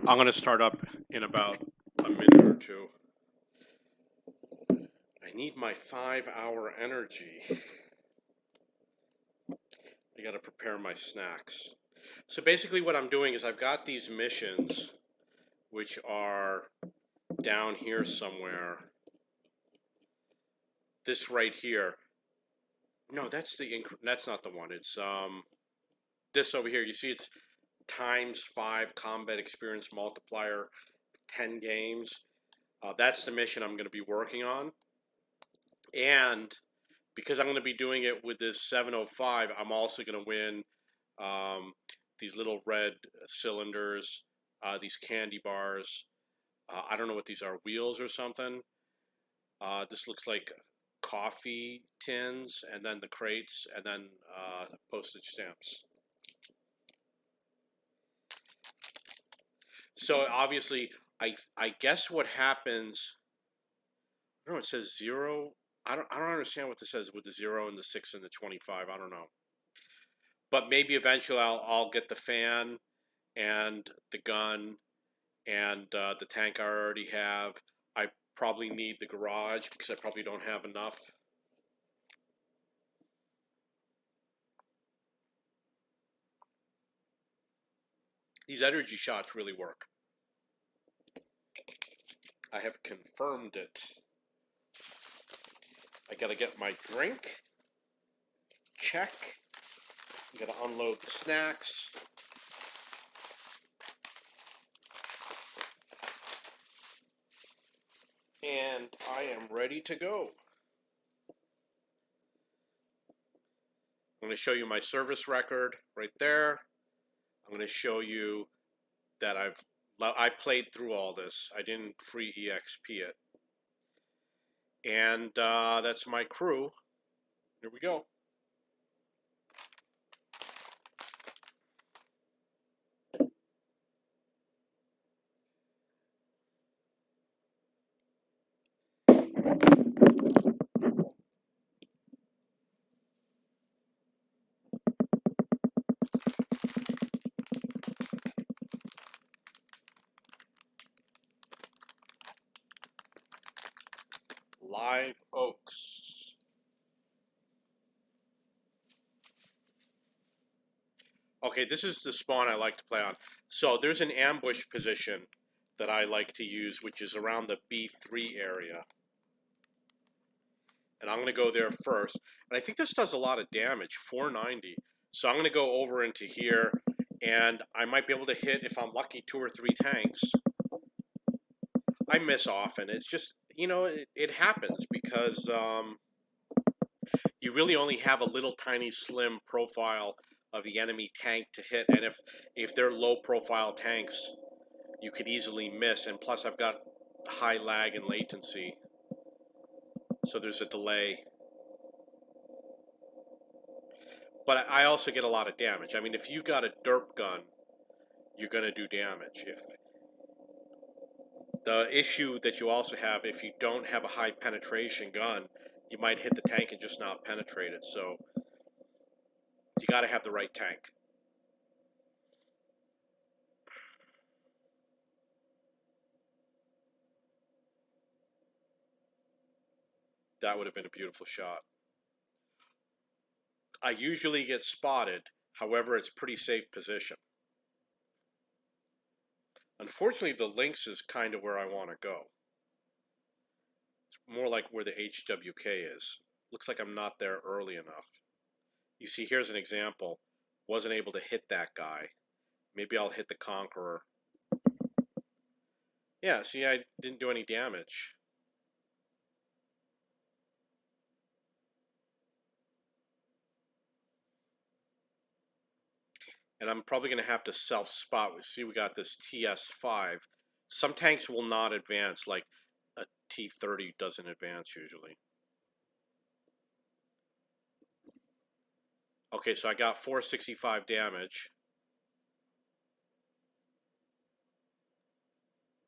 I'm going to start up in about a minute or two. I need my 5-hour energy. I got to prepare my snacks. So basically what I'm doing is I've got these missions which are down here somewhere. This right here. No, that's not the one. It's this over here. You see it's ×5 combat experience multiplier, 10 games. That's the mission I'm going to be working on. And because I'm going to be doing it with this 705, I'm also going to win these little red cylinders, these candy bars. I don't know what these are, wheels or something. This looks like coffee tins, and then the crates, and then postage stamps. So obviously, I guess what happens. I don't know. It says 0. I don't understand what this says with the 0 and the 6 and the 25. I don't know. But maybe eventually I'll get the fan and the gun and the tank I already have. I probably need the garage because I probably don't have enough. These energy shots really work. I have confirmed it. I gotta get my drink. Check. I gotta unload the snacks. And I am ready to go. I'm going to show you my service record right there. I'm going to show you that I played through all this. I didn't free EXP it. And that's my crew. Here we go. Live Oaks. Okay, this is the spawn I like to play on. So there's an ambush position that I like to use, which is around the B3 area. And I'm going to go there first. And I think this does a lot of damage, 490. So I'm going to go over into here, and I might be able to hit, if I'm lucky, 2 or 3 tanks. I miss often. It's just, you know, it happens because you really only have a little tiny slim profile of the enemy tank to hit. And if they're low profile tanks, you could easily miss. And plus I've got high lag and latency. So there's a delay. But I also get a lot of damage. I mean, if you got a derp gun, you're going to do damage. If the issue that you also have, if you don't have a high penetration gun, you might hit the tank and just not penetrate it. So you got to have the right tank. That would have been a beautiful shot. I usually get spotted, however, it's pretty safe position. Unfortunately, the Lynx is kind of where I want to go. It's more like where the HWK is. Looks like I'm not there early enough. You see, here's an example. Wasn't able to hit that guy. Maybe I'll hit the Conqueror. Yeah, see, I didn't do any damage. And I'm probably going to have to self-spot. See, we got this TS5. Some tanks will not advance, like a T30 doesn't advance usually. Okay, so I got 465 damage.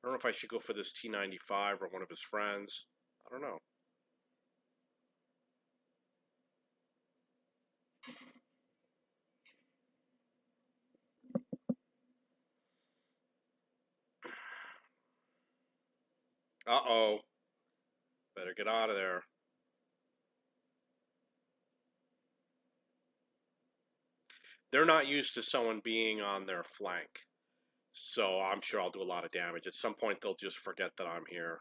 I don't know if I should go for this T95 or one of his friends. I don't know. Uh-oh. Better get out of there. They're not used to someone being on their flank. So I'm sure I'll do a lot of damage. At some point, they'll just forget that I'm here.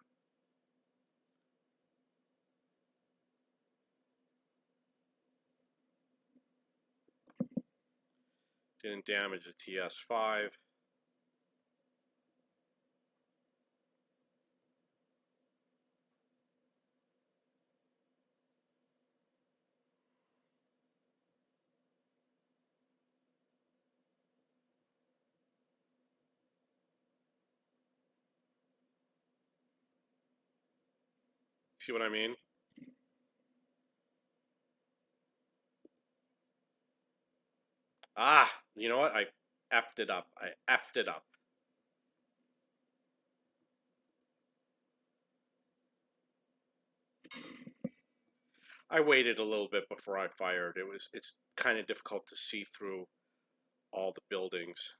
Didn't damage the TS5. See what I mean? Ah, you know what? I effed it up. I effed it up. I waited a little bit before I fired. It's kind of difficult to see through all the buildings.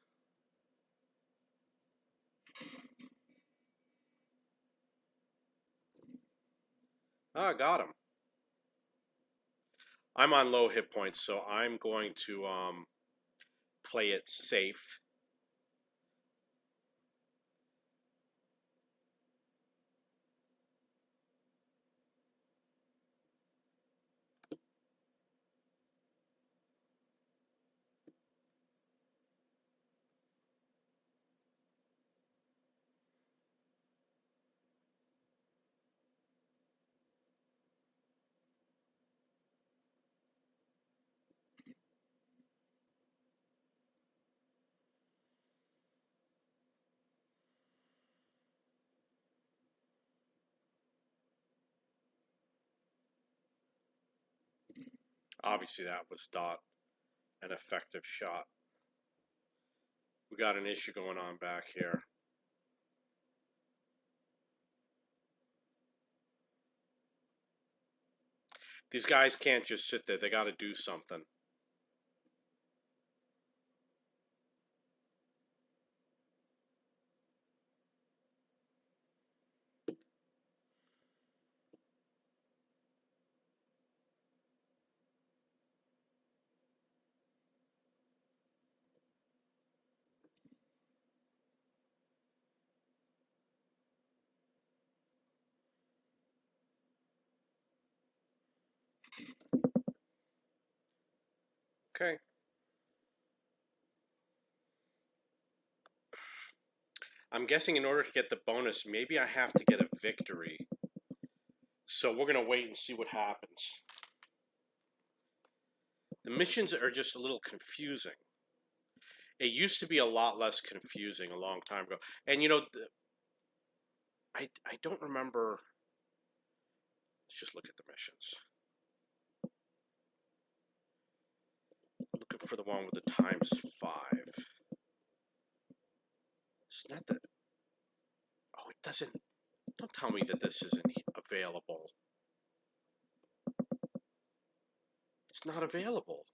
Ah, got him. I'm on low hit points, so I'm going to play it safe. Obviously, that was not an effective shot. We got an issue going on back here. These guys can't just sit there. They got to do something. Okay. I'm guessing in order to get the bonus, maybe I have to get a victory. So we're going to wait and see what happens. The missions are just a little confusing. It used to be a lot less confusing a long time ago. And you know, I don't remember. Let's just look at the missions. Looking for the one with the ×5. It's not that. Oh, it doesn't. Don't tell me that this isn't available. It's not available.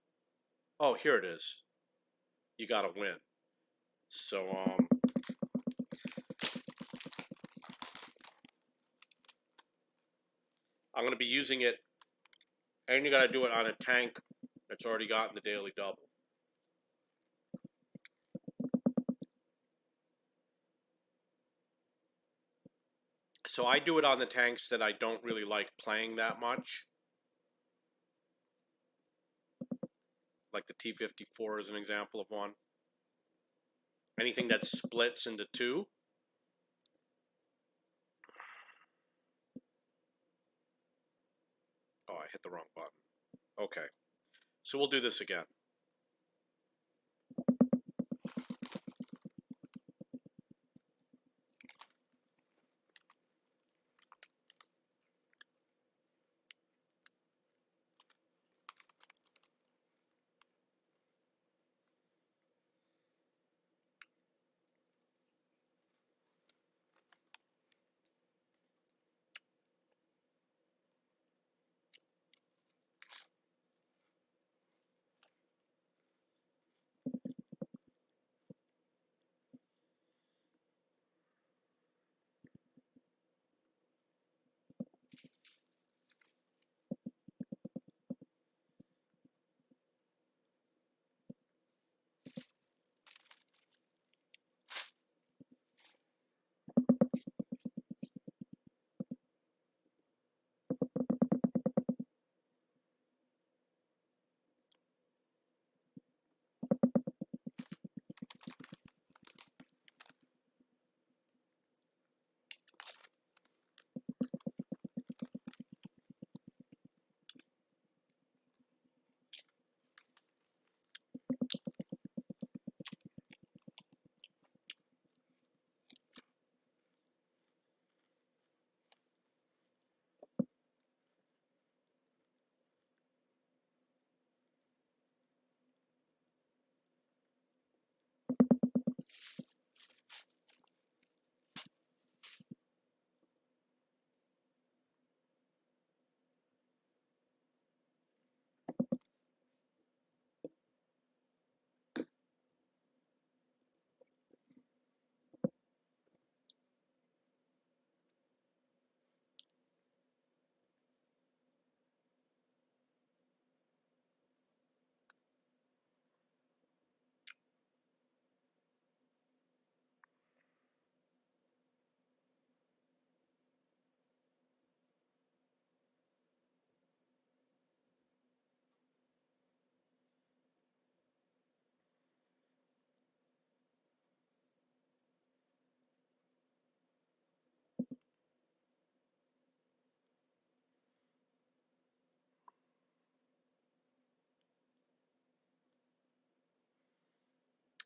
Oh, here it is. You gotta win. So, I'm gonna be using it, and you gotta do it on a tank that's already gotten the daily double. So I do it on the tanks that I don't really like playing that much. Like the T-54 is an example of one. Anything that splits into two. Oh, I hit the wrong button. Okay. So we'll do this again.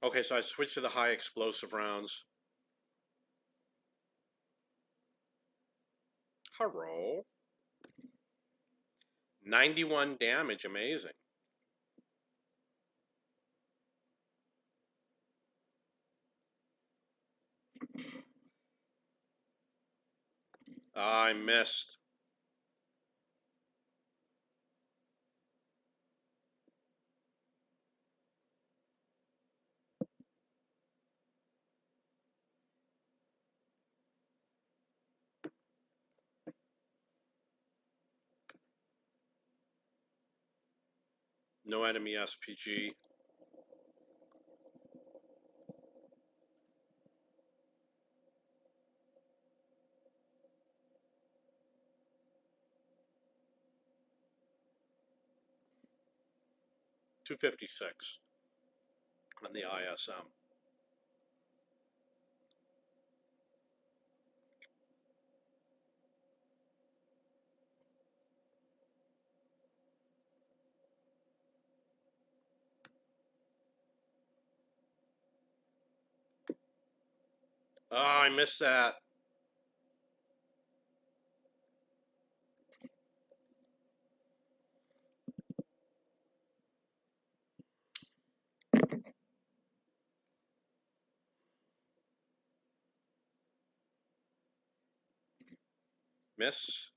Okay, so I switched to the high explosive rounds. Hello. 91 damage, amazing. I missed. No enemy SPG. .256 on the ISM. Oh, I missed that. Miss.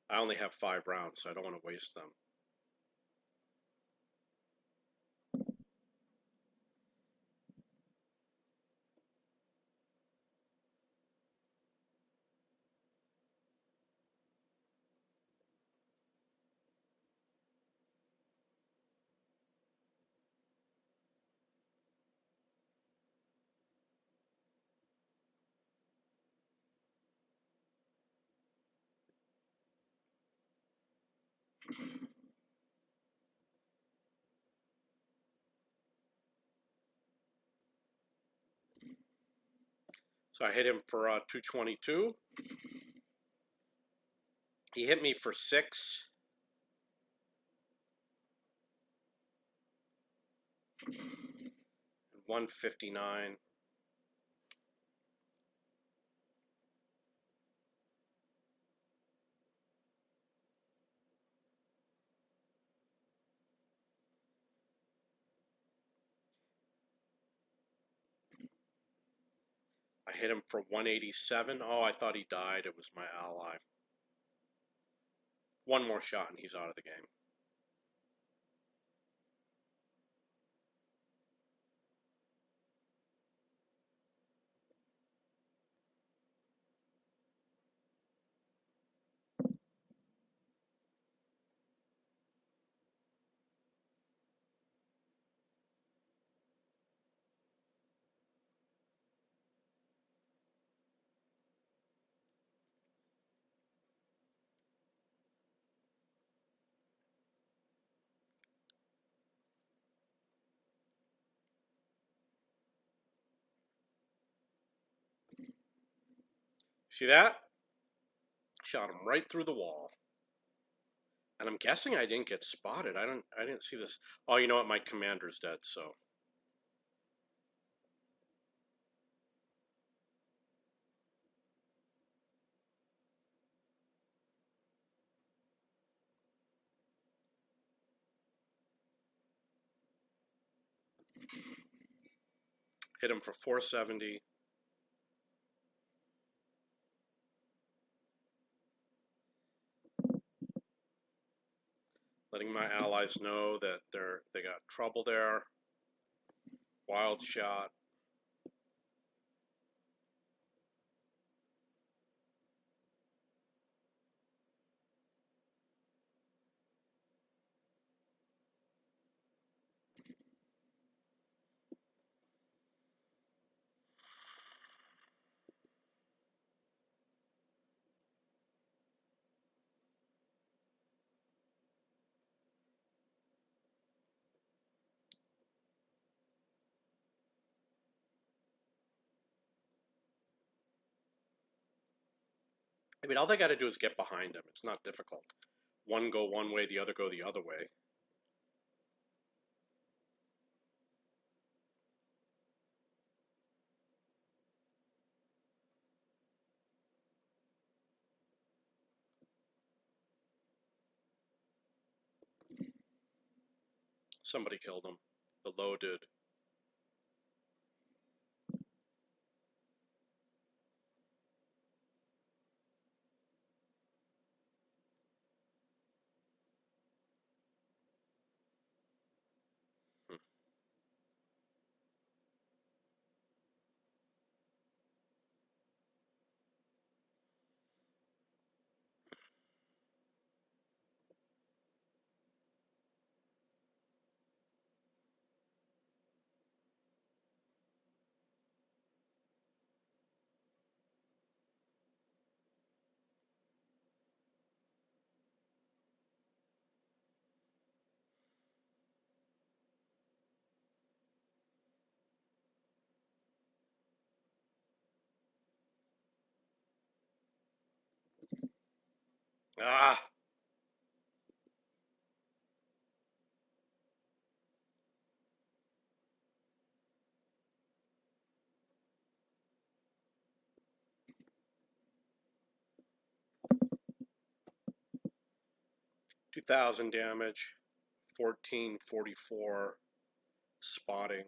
I only have 5 rounds, so I don't want to waste them. So I hit him for 222. He hit me for 6. And 159. I hit him for 187. Oh, I thought he died. It was my ally. One more shot and he's out of the game. See that? Shot him right through the wall. And I'm guessing I didn't get spotted. I didn't see this. Oh, you know what? My commander's dead, so. Hit him for 470. Letting my allies know that they got trouble there. Wild shot. I mean, all they got to do is get behind him. It's not difficult. One go one way, the other go the other way. Somebody killed him. The low did. Hmm. Ah! 2,000 damage. 1444 spotting.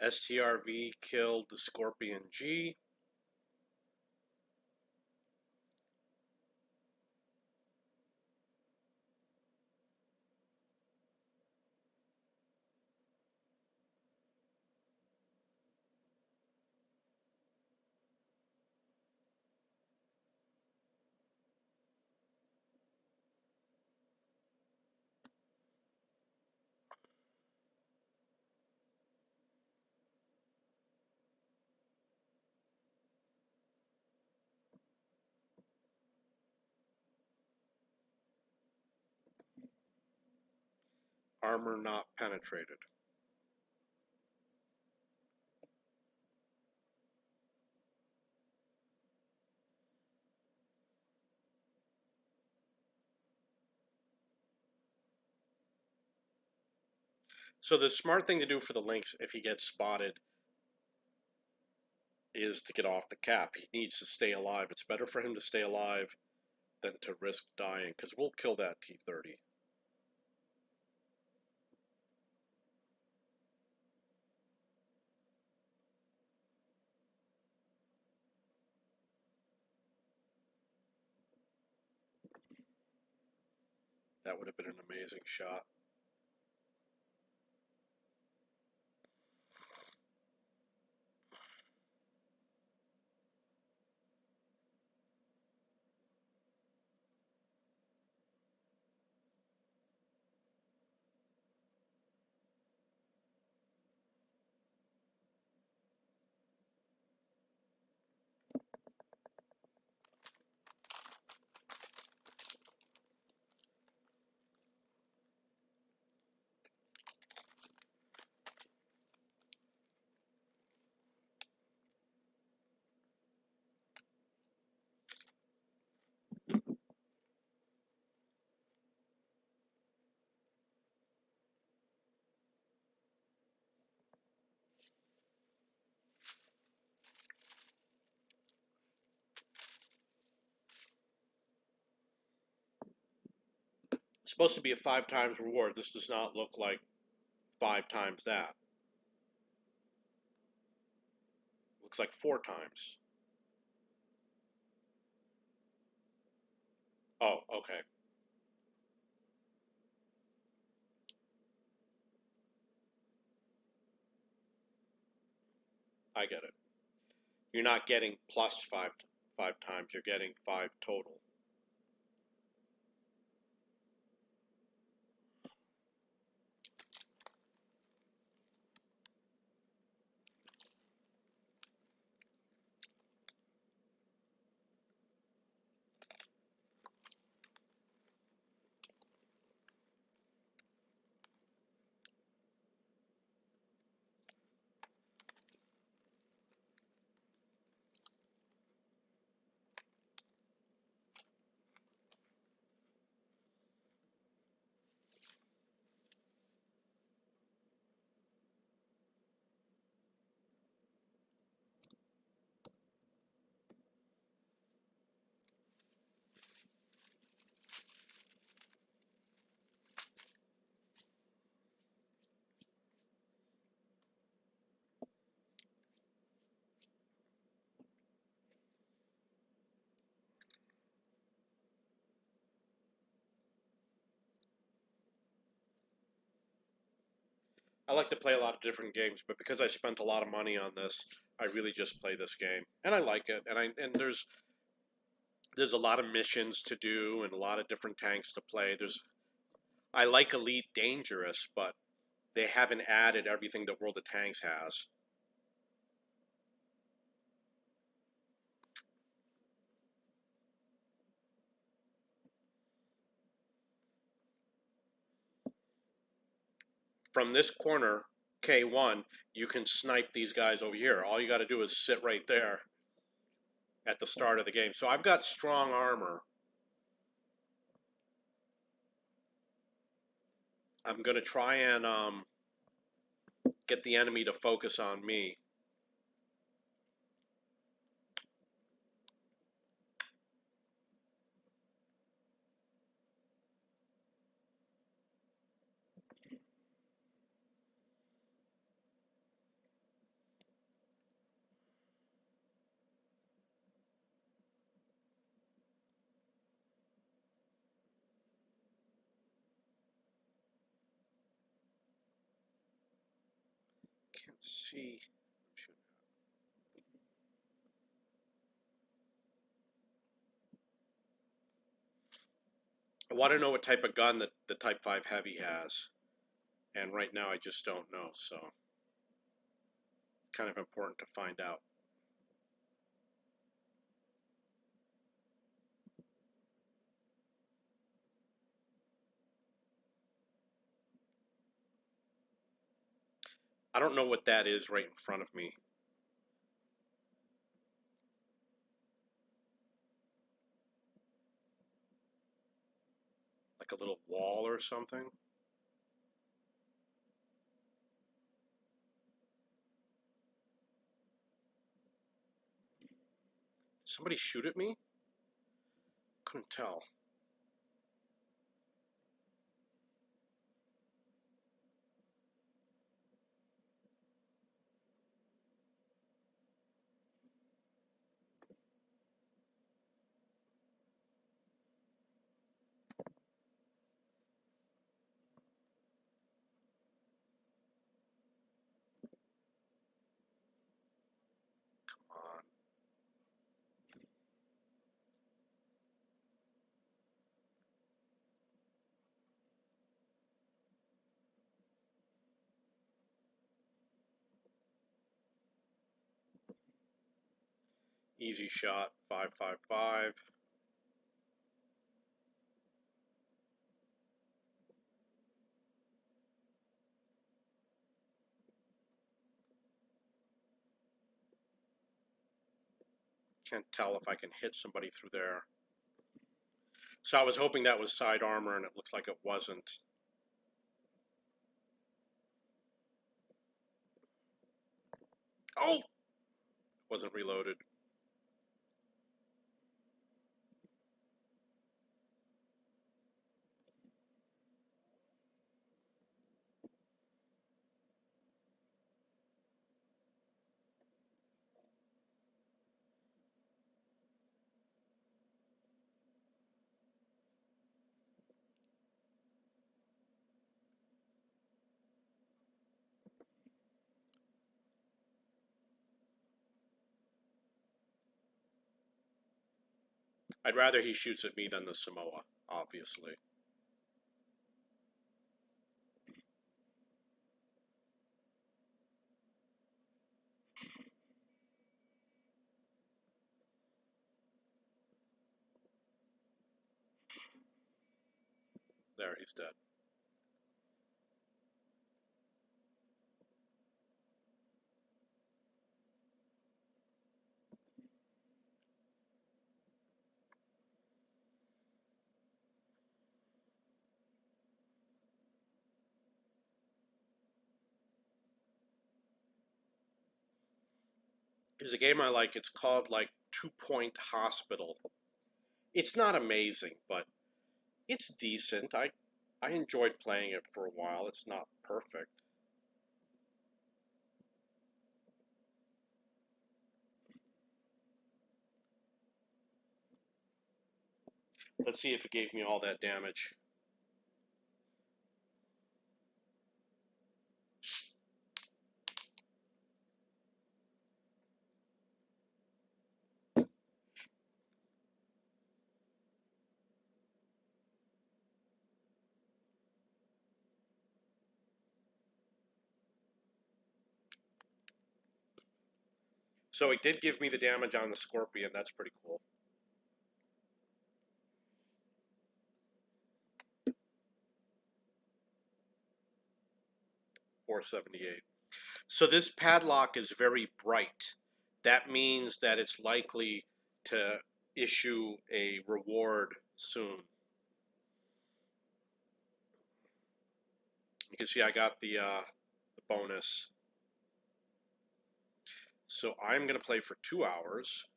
STRV killed the Scorpion G. Armor not penetrated. So the smart thing to do for the Lynx if he gets spotted is to get off the cap. He needs to stay alive. It's better for him to stay alive than to risk dying, because we'll kill that T-30. That would have been an amazing shot. It's supposed to be a 5 times reward. This does not look like 5 times that. Looks like 4 times. Oh, okay. I get it. You're not getting plus five times. You're getting 5 total. I like to play a lot of different games, but because I spent a lot of money on this, I really just play this game, and I like it. And there's a lot of missions to do and a lot of different tanks to play. I like Elite Dangerous, but they haven't added everything that World of Tanks has. From this corner, K1, you can snipe these guys over here. All you got to do is sit right there at the start of the game. So I've got strong armor. I'm going to try and get the enemy to focus on me. Can't see. I want to know what type of gun that the Type 5 Heavy has. And right now I just don't know, so kind of important to find out. I don't know what that is right in front of me. Like a little wall or something. Somebody shoot at me? Couldn't tell. Come on. Easy shot, 555. Can't tell if I can hit somebody through there. So I was hoping that was side armor, and it looks like it wasn't. Oh! Wasn't reloaded. I'd rather he shoots at me than the Samoa, obviously. There, he's dead. There's a game I like. It's called like 2-Point Hospital. It's not amazing, but it's decent. I enjoyed playing it for a while. It's not perfect. Let's see if it gave me all that damage. So it did give me the damage on the Scorpion. That's pretty cool. $478. So this padlock is very bright. That means that it's likely to issue a reward soon. You can see I got the bonus. So I'm going to play for 2 hours,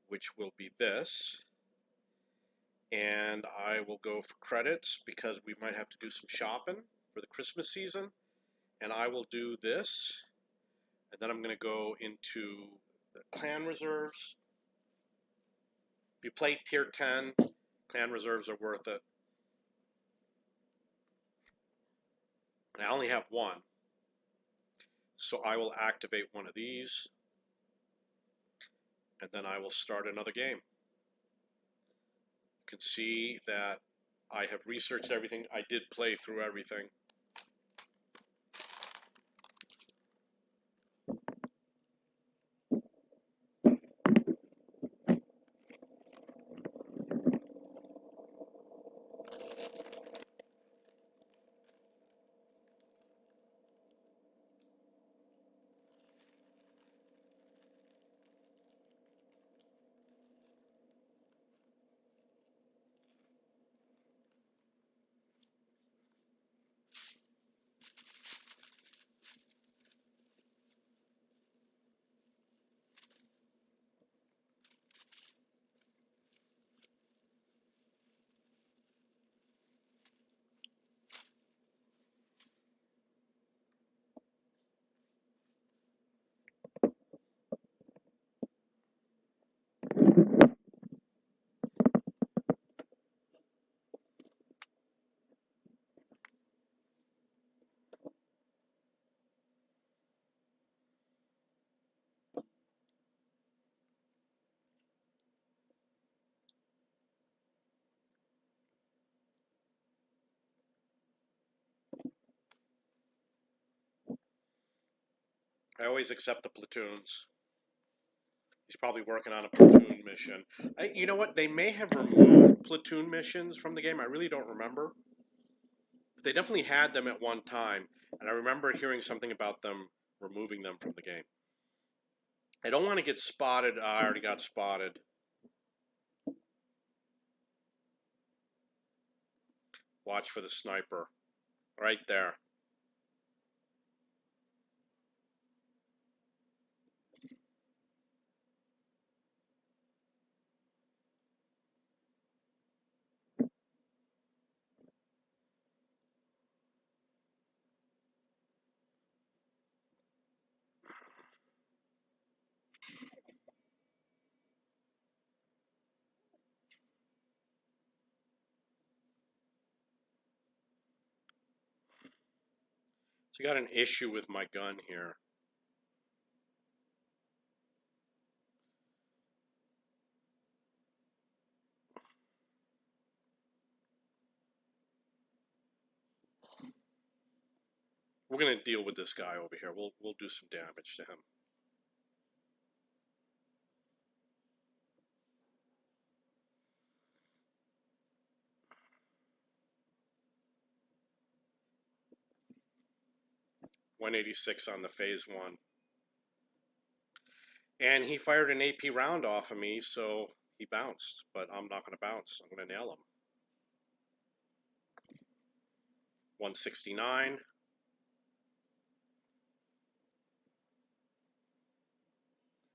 which will be this. And I will go for credits because we might have to do some shopping for the Christmas season. And I will do this. And then I'm going to go into the clan reserves. If you play tier 10, clan reserves are worth it. And I only have one. So I will activate one of these. And then I will start another game. You can see that I have researched everything. I did play through everything. I always accept the platoons. He's probably working on a platoon mission. You know what? They may have removed platoon missions from the game. I really don't remember. But they definitely had them at one time. And I remember hearing something about them removing them from the game. I don't want to get spotted. I already got spotted. Watch for the sniper. Right there. So you got an issue with my gun here. We're going to deal with this guy over here. We'll do some damage to him. .186 on the phase 1. And he fired an AP round off of me, so he bounced. But I'm not going to bounce. I'm going to nail him. 169.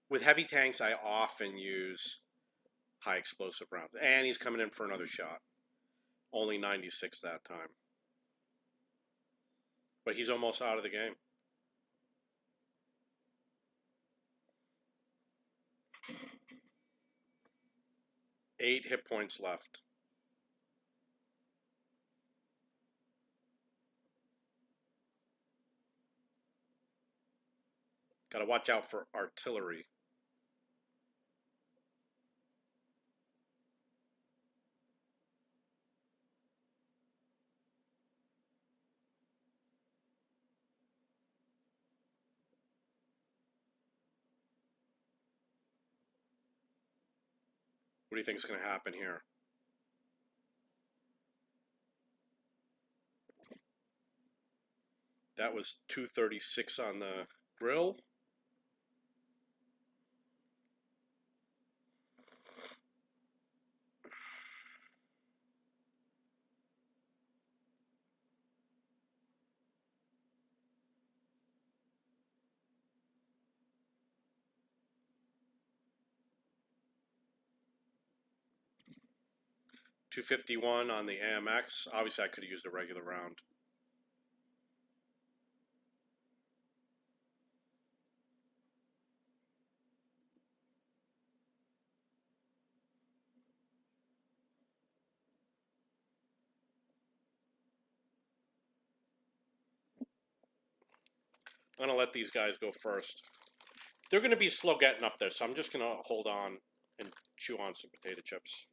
With heavy tanks, I often use high explosive rounds. And he's coming in for another shot. Only 96 that time. But he's almost out of the game. 8 hit points left. Got to watch out for artillery. What do you think is going to happen here? That was 236 on the grill. $251 on the AMX. Obviously, I could have used a regular round. I'm going to let these guys go first. They're going to be slow getting up there, so I'm just going to hold on and chew on some potato chips.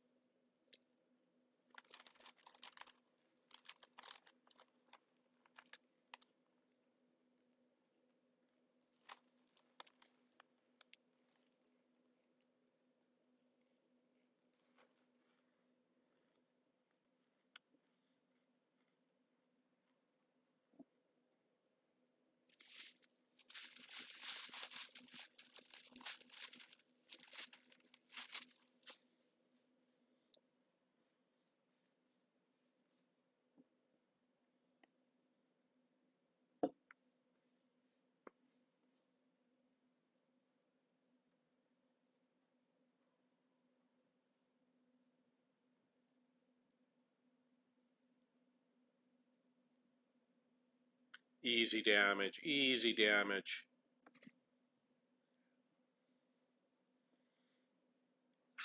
Easy damage, easy damage.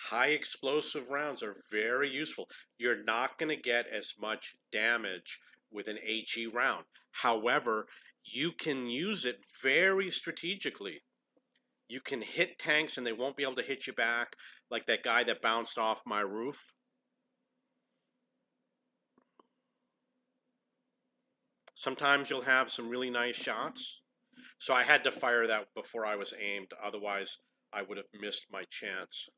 High explosive rounds are very useful. You're not going to get as much damage with an HE round. However, you can use it very strategically. You can hit tanks and they won't be able to hit you back, like that guy that bounced off my roof. Sometimes you'll have some really nice shots. So I had to fire that before I was aimed, otherwise I would have missed my chance.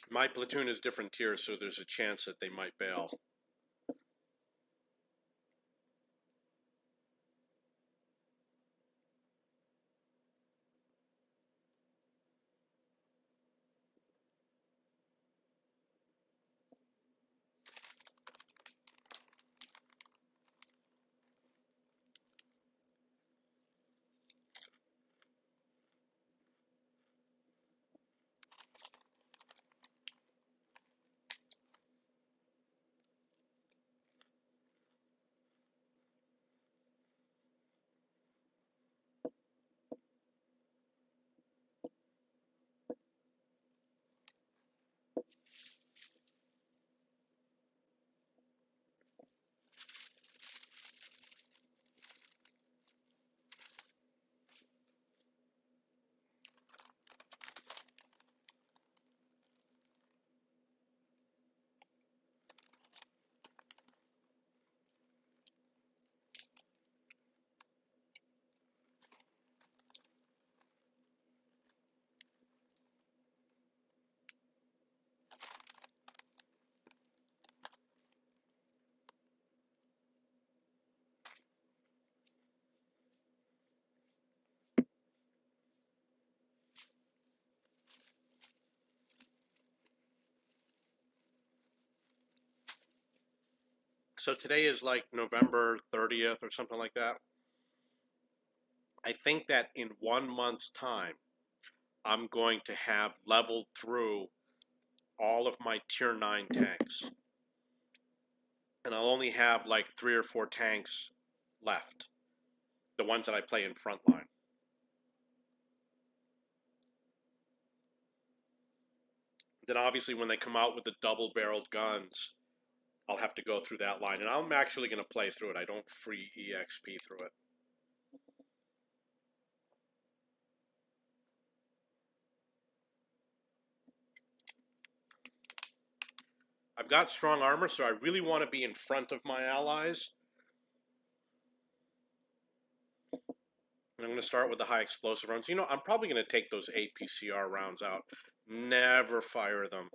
My platoon is different tiers, so there's a chance that they might bail. So today is like November 30th or something like that. I think that in 1 month's time, I'm going to have leveled through all of my tier 9 tanks. And I'll only have like 3 or 4 tanks left. The ones that I play in frontline. Then obviously when they come out with the double-barreled guns, I'll have to go through that line. And I'm actually going to play through it. I don't free EXP through it. I've got strong armor, so I really want to be in front of my allies. And I'm going to start with the high explosive rounds. You know, I'm probably going to take those APCR rounds out. Never fire them.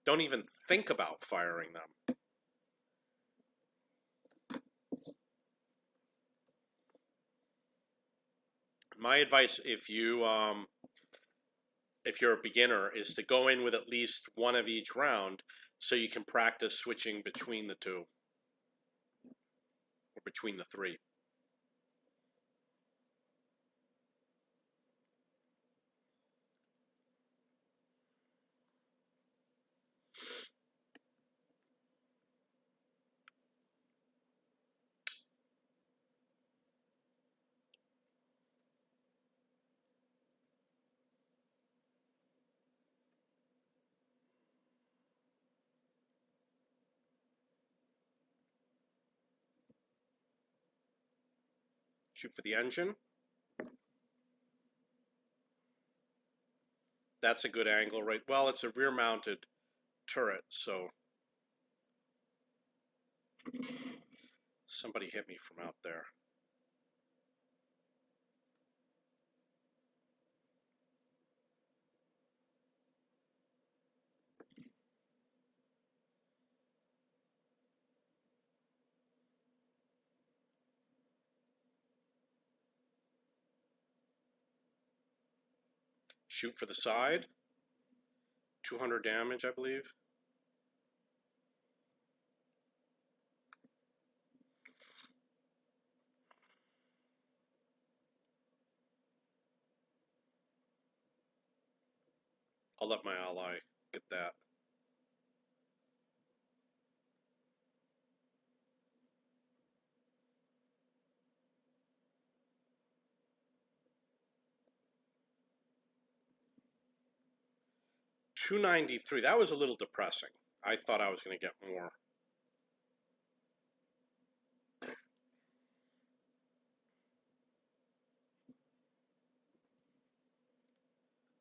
Don't even think about firing them. My advice, if you're a beginner, is to go in with at least one of each round so you can practice switching between the two or between the three. Shoot for the engine. That's a good angle, right? Well, it's a rear-mounted turret, so somebody hit me from out there. Shoot for the side. 200 damage, I believe. I'll let my ally get that. $293. That was a little depressing. I thought I was going to get more.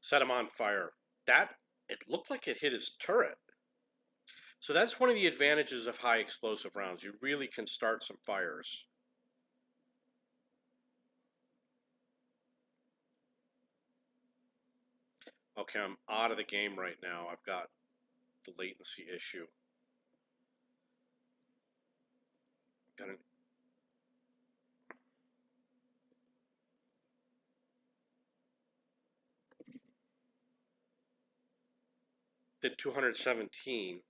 Set him on fire. It looked like it hit his turret. So that's one of the advantages of high explosive rounds. You really can start some fires. Okay, I'm out of the game right now. I've got the latency issue. Got an did 217.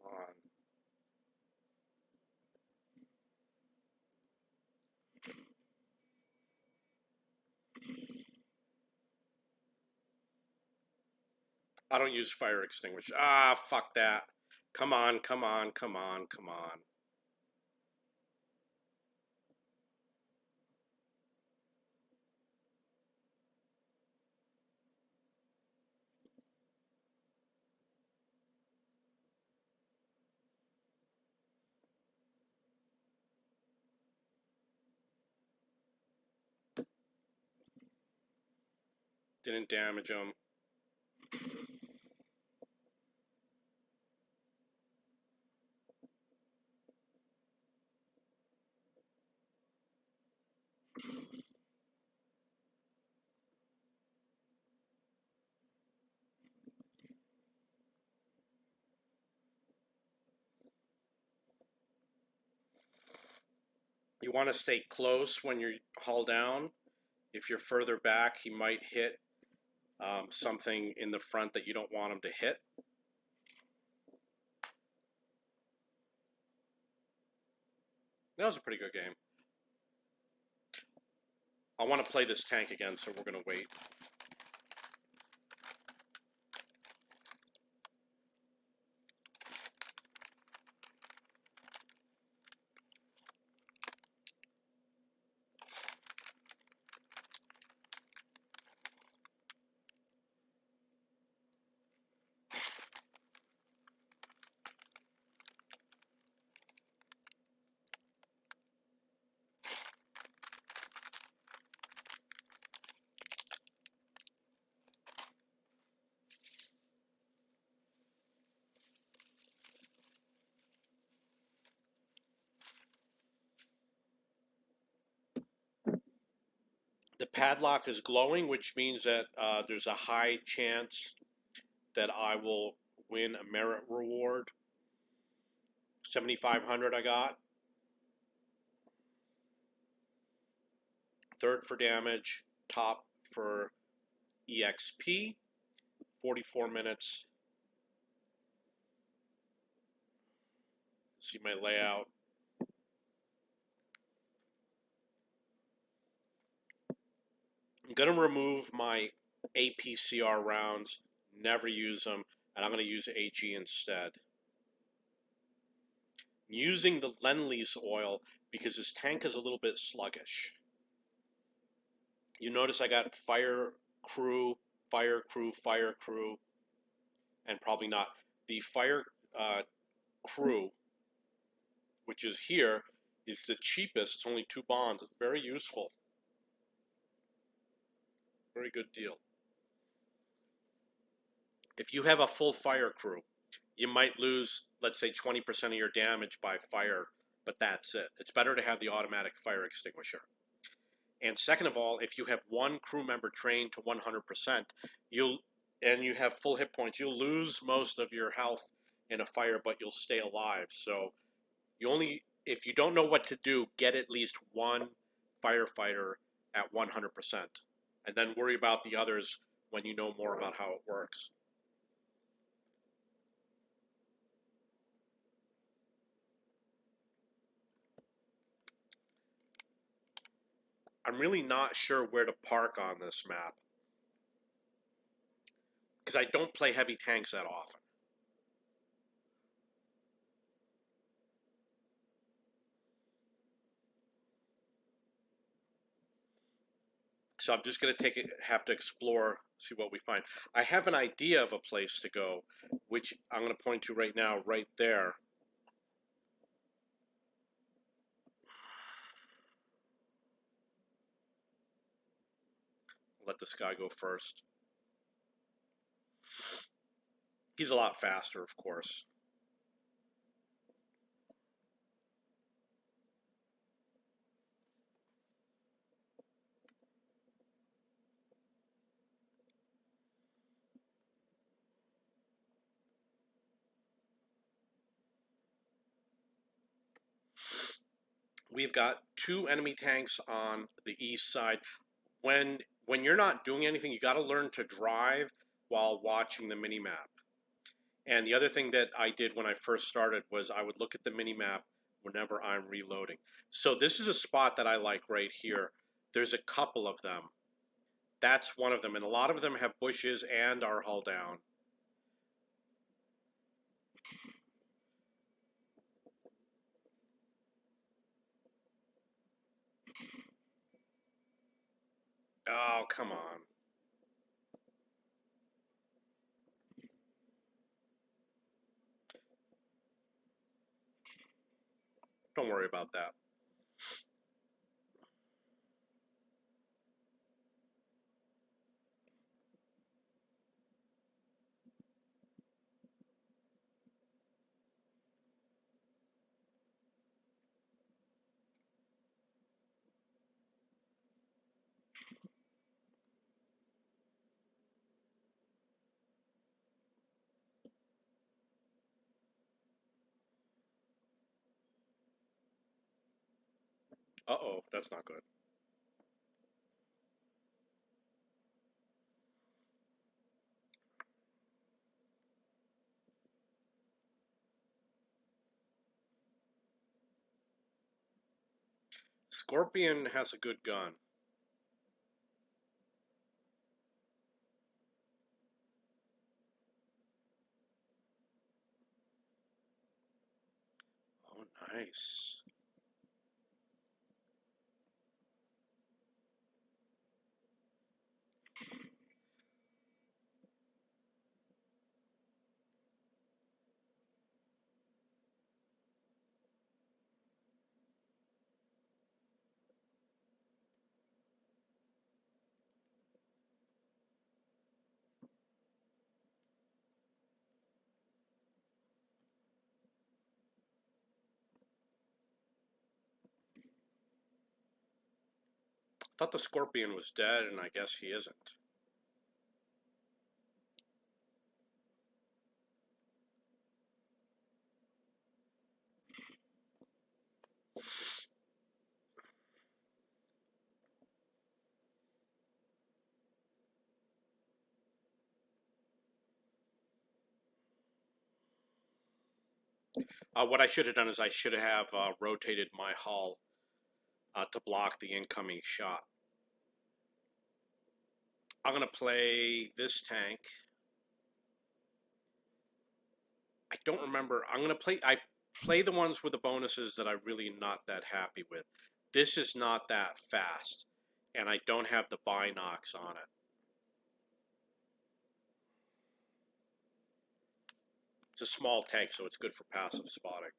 Come on. I don't use fire extinguisher. Ah, fuck that. Come on, come on, come on, come on. Didn't damage him. You want to stay close when you're hull down. If you're further back, he might hit something in the front that you don't want him to hit. That was a pretty good game. I want to play this tank again, so we're going to wait. The padlock is glowing, which means that there's a high chance that I will win a merit reward. 7,500 I got. Third for damage, top for EXP. 44 minutes. See my layout. I'm going to remove my APCR rounds, never use them, and I'm going to use AG instead. I'm using the Lend-Lease oil because this tank is a little bit sluggish. You notice I got fire crew, fire crew, fire crew, and probably not. The fire crew, which is here, is the cheapest. It's only 2 bonds. It's very useful. Very good deal. If you have a full fire crew, you might lose, let's say, 20% of your damage by fire, but that's it. It's better to have the automatic fire extinguisher. And second of all, if you have one crew member trained to 100%, and you have full hit points, you'll lose most of your health in a fire, but you'll stay alive. So if you don't know what to do, get at least one firefighter at 100%, and then worry about the others when you know more about how it works. I'm really not sure where to park on this map, because I don't play heavy tanks that often. So I'm just going to have to explore, see what we find. I have an idea of a place to go, which I'm going to point to right now, right there. Let this guy go first. He's a lot faster, of course. We've got 2 enemy tanks on the east side. When you're not doing anything, you got to learn to drive while watching the mini-map. And the other thing that I did when I first started was I would look at the mini-map whenever I'm reloading. So this is a spot that I like right here. There's a couple of them. That's one of them, and a lot of them have bushes and are hull down. Oh, come on. Don't worry about that. Uh-oh, that's not good. Scorpion has a good gun. Nice. I thought the Scorpion was dead, and I guess he isn't. What I should have done is I should have rotated my hull to block the incoming shot. I'm going to play this tank. I don't remember. I play the ones with the bonuses that I'm really not that happy with. This is not that fast, and I don't have the binocs on it. It's a small tank, so it's good for passive spotting.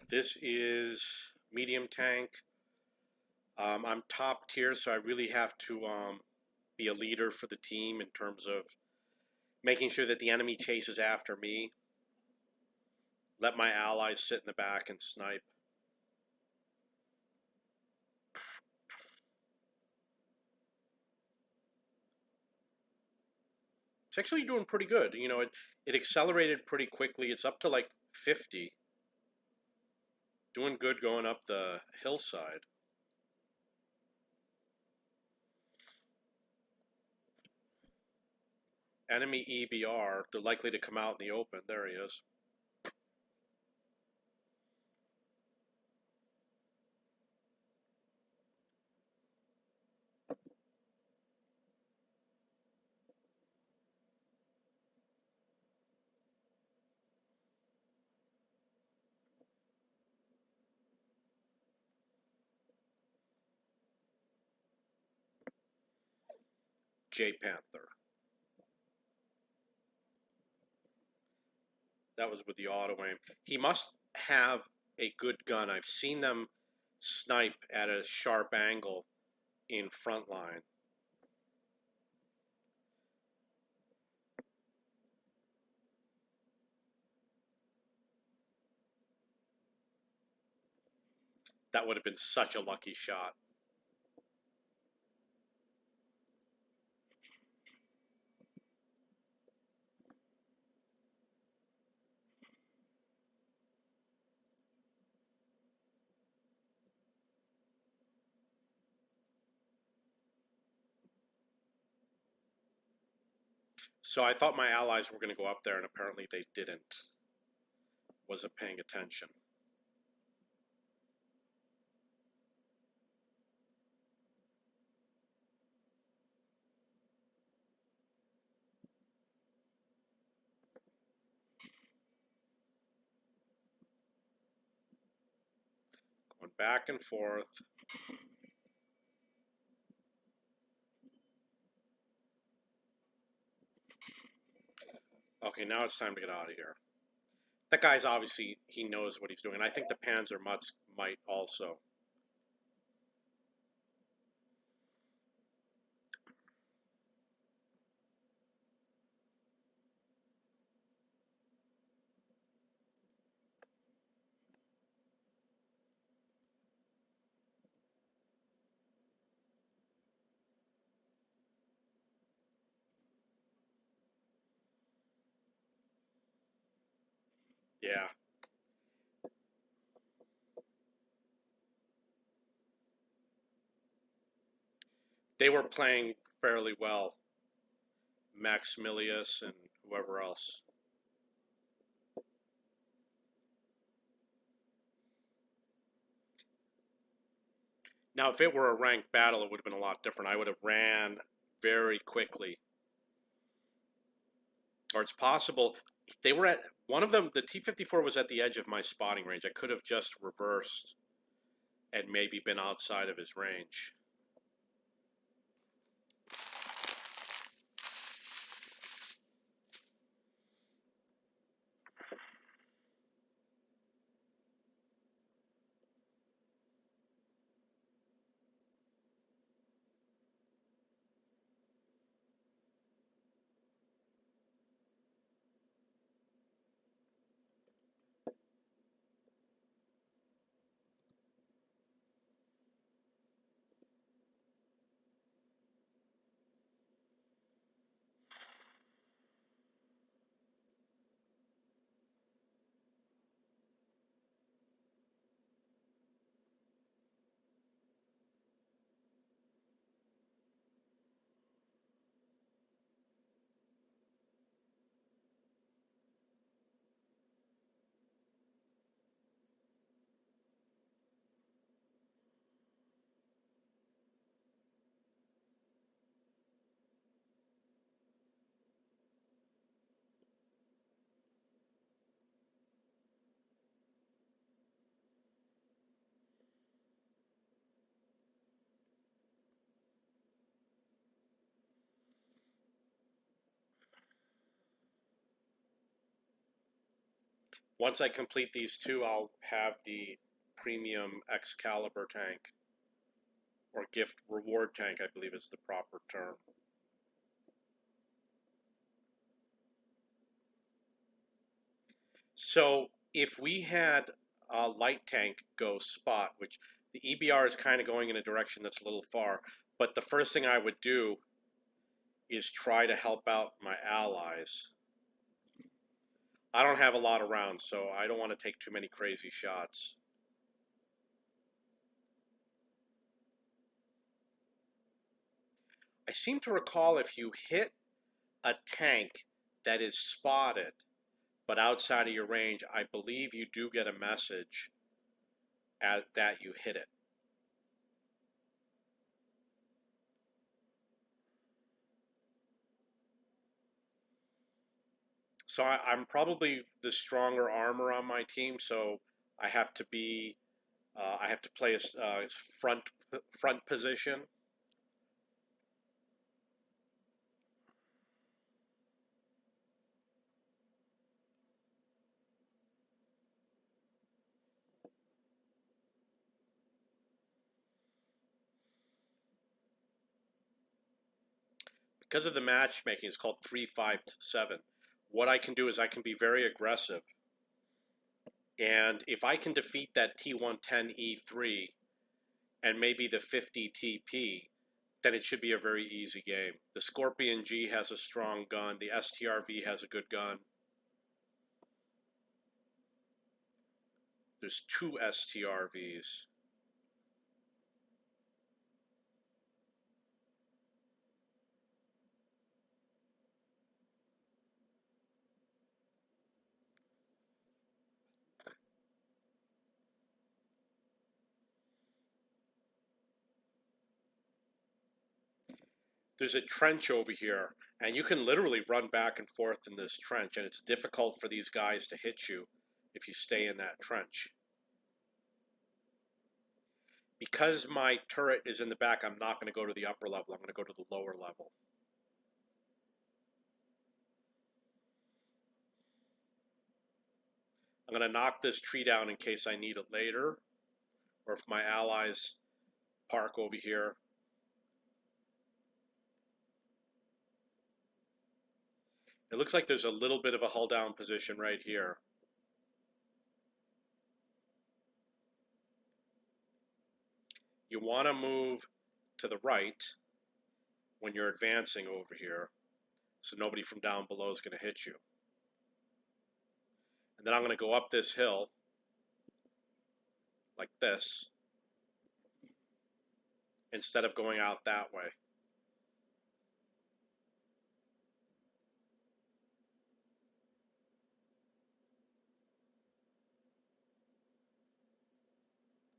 This is medium tank. I'm top tier, so I really have to be a leader for the team in terms of making sure that the enemy chases after me. Let my allies sit in the back and snipe. It's actually doing pretty good. You know, it accelerated pretty quickly. It's up to like 50. Doing good going up the hillside. Enemy EBR, they're likely to come out in the open. There he is. J Panther. That was with the auto aim. He must have a good gun. I've seen them snipe at a sharp angle in front line. That would have been such a lucky shot. So I thought my allies were going to go up there, and apparently they didn't. Wasn't paying attention. back and forth. Okay, now it's time to get out of here. That guy's obviously, he knows what he's doing. And I think the Panzer Mutts might also. Yeah. They were playing fairly well. Maximilius and whoever else. Now, if it were a ranked battle, it would have been a lot different. I would have ran very quickly. Or it's possible they were at one of them. The T-54 was at the edge of my spotting range. I could have just reversed and maybe been outside of his range. Once I complete these two, I'll have the premium Excalibur tank. Or gift reward tank, I believe is the proper term. So if we had a light tank go spot, which the EBR is kind of going in a direction that's a little far, but the first thing I would do is try to help out my allies. I don't have a lot of rounds, so I don't want to take too many crazy shots. I seem to recall if you hit a tank that is spotted but outside of your range, I believe you do get a message that you hit it. So I'm probably the stronger armor on my team, so I have to be, I have to play a front position. Because of the matchmaking, it's called 3-5-7. What I can do is I can be very aggressive, and if I can defeat that T110E3 and maybe the 50 TP, then it should be a very easy game. The Scorpion G has a strong gun. The STRV has a good gun. There's 2 STRVs. There's a trench over here, and you can literally run back and forth in this trench, and it's difficult for these guys to hit you if you stay in that trench. Because my turret is in the back, I'm not going to go to the upper level. I'm going to go to the lower level. I'm going to knock this tree down in case I need it later, or if my allies park over here. It looks like there's a little bit of a hull down position right here. You want to move to the right when you're advancing over here, so nobody from down below is going to hit you. And then I'm going to go up this hill like this instead of going out that way.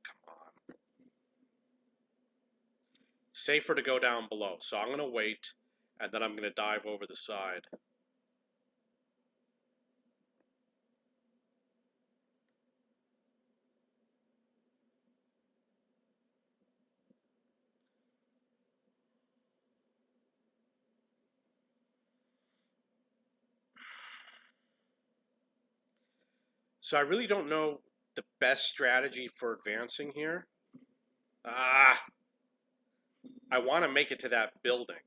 Come on. Safer to go down below, so I'm going to wait, and then I'm going to dive over the side. So I really don't know the best strategy for advancing here. I want to make it to that building.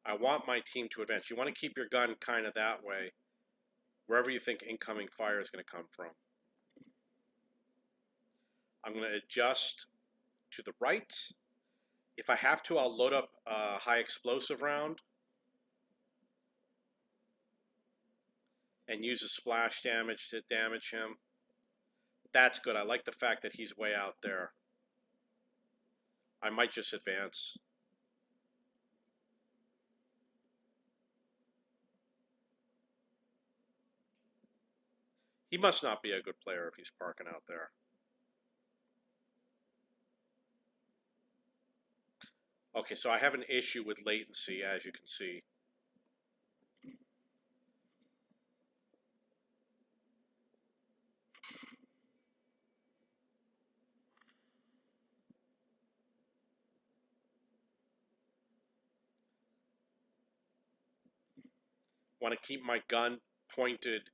I want my team to advance. You want to keep your gun kind of that way, wherever you think incoming fire is going to come from. I'm going to adjust to the right. If I have to, I'll load up a high explosive round and use a splash damage to damage him. That's good. I like the fact that he's way out there. I might just advance. He must not be a good player if he's parking out there. Okay, so I have an issue with latency, as you can see. Want to keep my gun pointed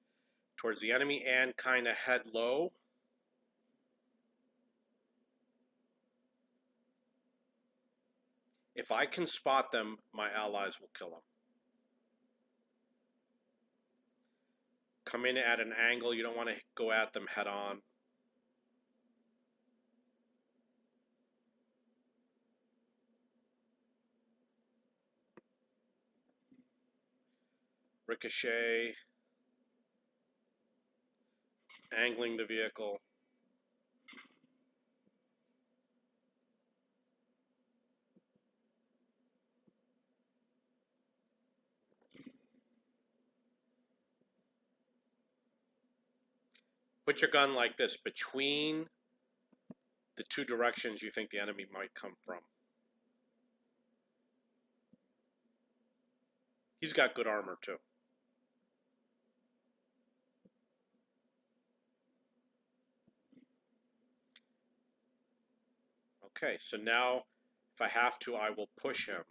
towards the enemy and kind of head low. If I can spot them, my allies will kill them. Come in at an angle. You don't want to go at them head on. Ricochet. Angling the vehicle. Put your gun like this between the two directions you think the enemy might come from. He's got good armor too. Okay, so now if I have to, I will push him.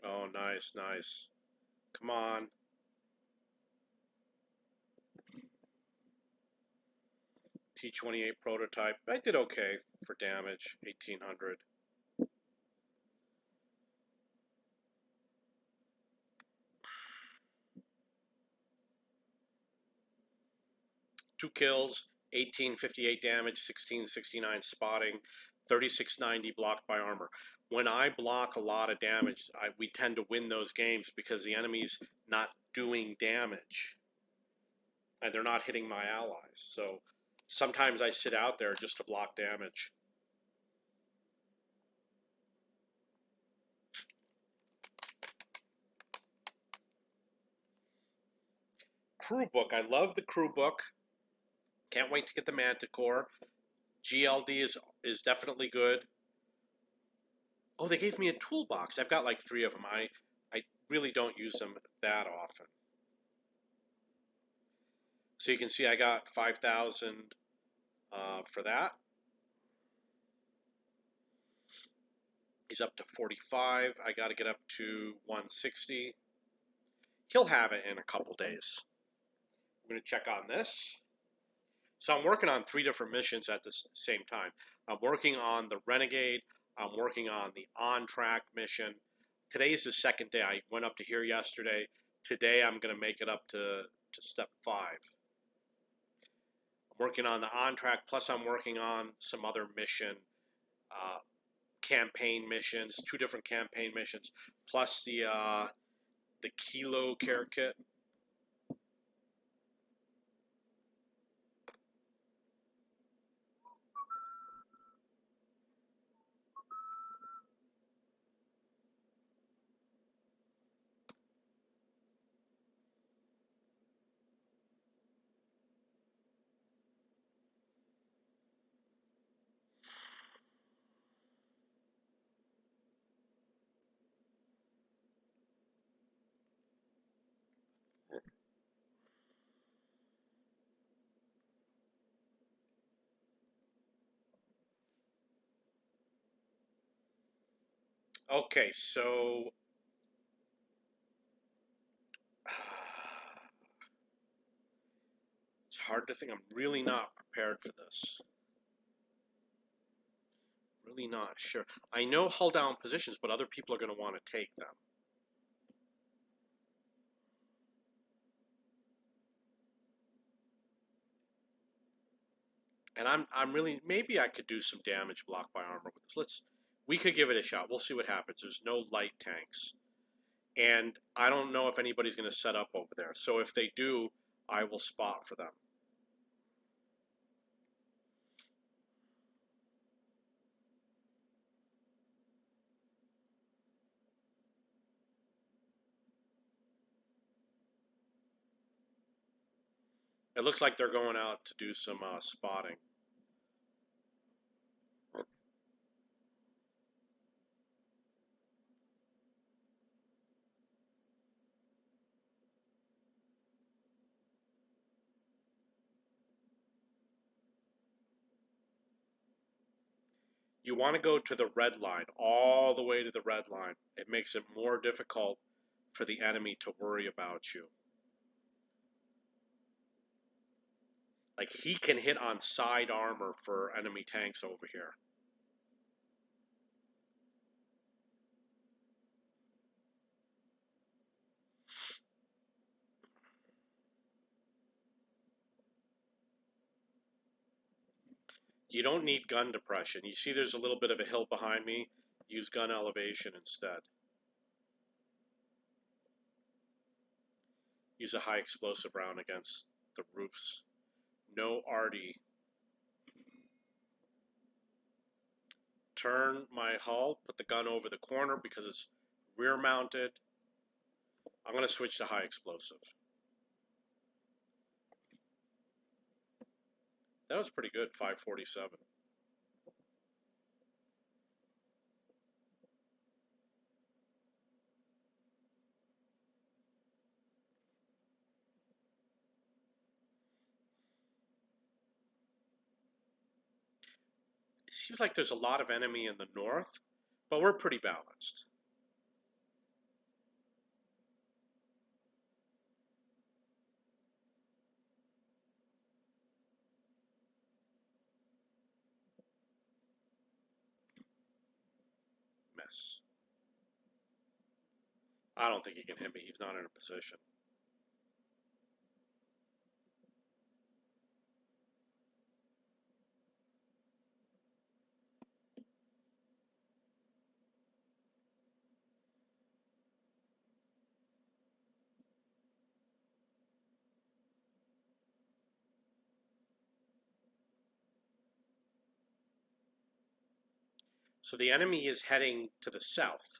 Oh, nice, nice. Come on. T-28 prototype. I did okay for damage, 1800. Two kills, 1858 damage, 1669 spotting, 3690 blocked by armor. When I block a lot of damage, we tend to win those games because the enemy's not doing damage. And they're not hitting my allies. So sometimes I sit out there just to block damage. crew book. I love the crew book. Can't wait to get the Manticore. GLD is definitely good. Oh, they gave me a toolbox. I've got like 3 of them. I really don't use them that often. So you can see I got 5,000 for that. He's up to 45. I got to get up to 160. He'll have it in a couple days. I'm going to check on this. So I'm working on 3 different missions at the same time. I'm working on the Renegade. I'm working on the on-track mission. Today is the 2nd day. I went up to here yesterday. Today I'm going to make it up to step 5. I'm working on the on-track, plus I'm working on some other mission, campaign missions, 2 different campaign missions, plus the Kilo care kit. Okay, so it's hard to think. I'm really not prepared for this. Really not sure. I know hull down positions, but other people are going to want to take them. And I'm really, maybe I could do some damage block by armor with this. We could give it a shot. We'll see what happens. There's no light tanks. And I don't know if anybody's going to set up over there. So if they do, I will spot for them. It looks like they're going out to do some spotting. You want to go to the red line, all the way to the red line. It makes it more difficult for the enemy to worry about you. Like, he can hit on side armor for enemy tanks over here. You don't need gun depression. You see there's a little bit of a hill behind me? Use gun elevation instead. Use a high explosive round against the roofs. No arty. Turn my hull, put the gun over the corner because it's rear mounted. I'm going to switch to high explosive. That was pretty good, 547. It seems like there's a lot of enemy in the north, but we're pretty balanced. Mess. I don't think he can hit me. He's not in a position. So the enemy is heading to the south.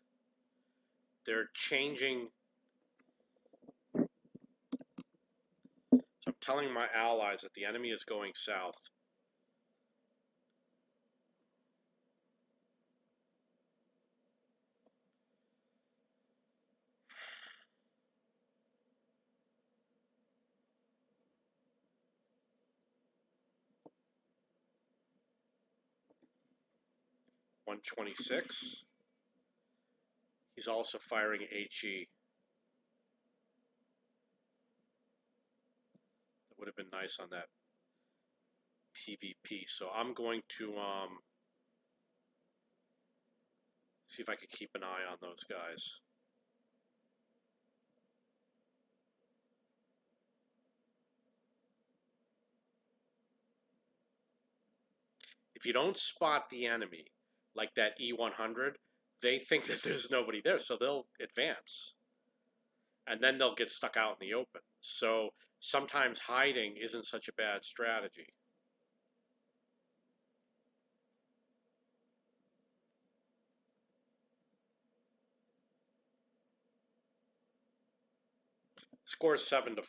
They're changing. telling my allies that the enemy is going south. .126. He's also firing HE. That would have been nice on that TVP. So I'm going to see if I could keep an eye on those guys. If you don't spot the enemy, like that E100, they think that there's nobody there, so they'll advance. And then they'll get stuck out in the open. So sometimes hiding isn't such a bad strategy. Score is 7-4.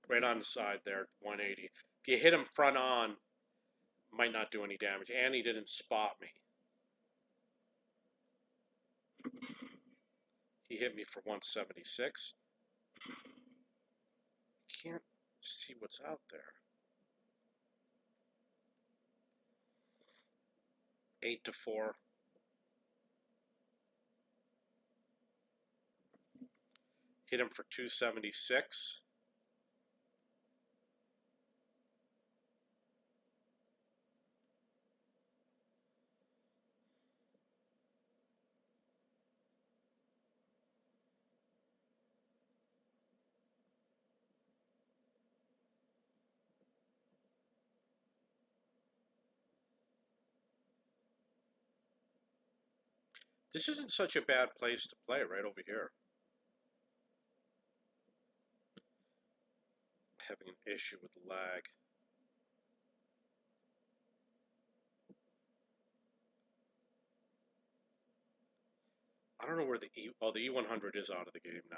Right on the side there, 180. If you hit him front on, might not do any damage. And he didn't spot me. He hit me for 176. Can't see what's out there. 8-4. Hit him for 276. This isn't such a bad place to play, right over here. Having an issue with lag. I don't know where the the E100 is out of the game now.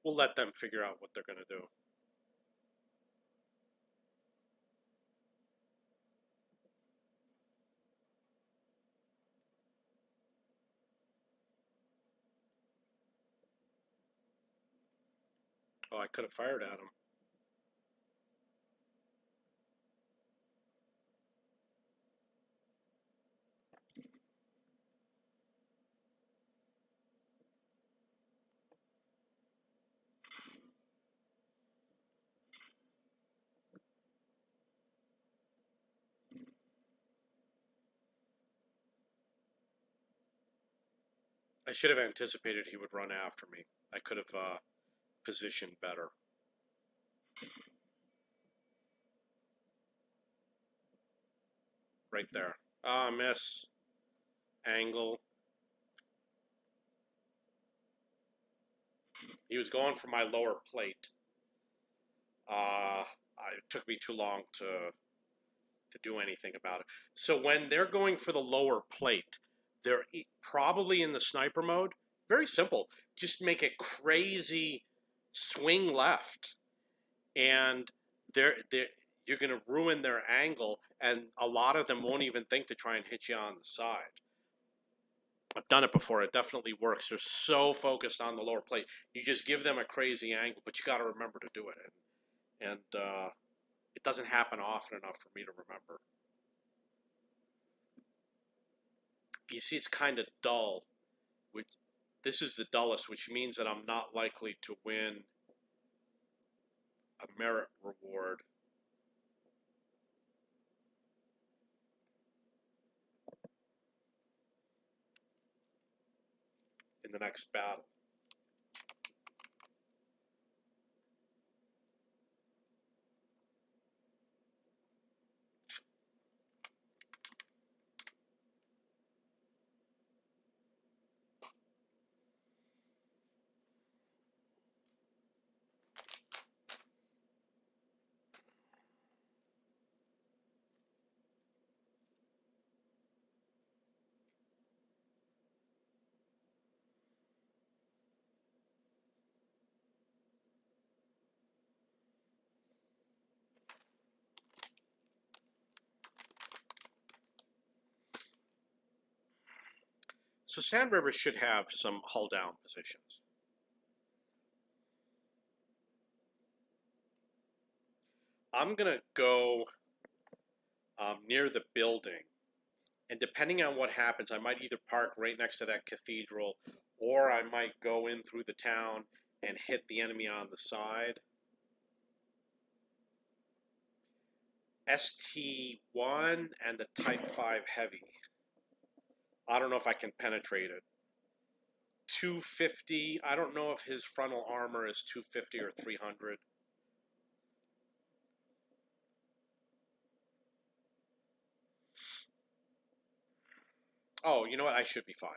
We'll let them figure out what they're going to do. Oh, I could have fired at him. I should have anticipated he would run after me. I could have positioned better. Right there. Ah, miss. Angle. He was going for my lower plate. It took me too long to do anything about it. So when they're going for the lower plate, they're probably in the sniper mode. Very simple. Just make a crazy swing left, and you're going to ruin their angle, and a lot of them won't even think to try and hit you on the side. I've done it before. It definitely works. They're so focused on the lower plate. You just give them a crazy angle, but you got to remember to do it. And it doesn't happen often enough for me to remember. You see, it's kind of dull. This is the dullest, which means that I'm not likely to win a merit reward. In the next battle. So Sand River should have some hull down positions. I'm gonna go near the building, and depending on what happens, I might either park right next to that cathedral, or I might go in through the town and hit the enemy on the side. ST1 and the Type 5 Heavy. I don't know if I can penetrate it. 250. I don't know if his frontal armor is 250 or 300. Oh, you know what? I should be fine.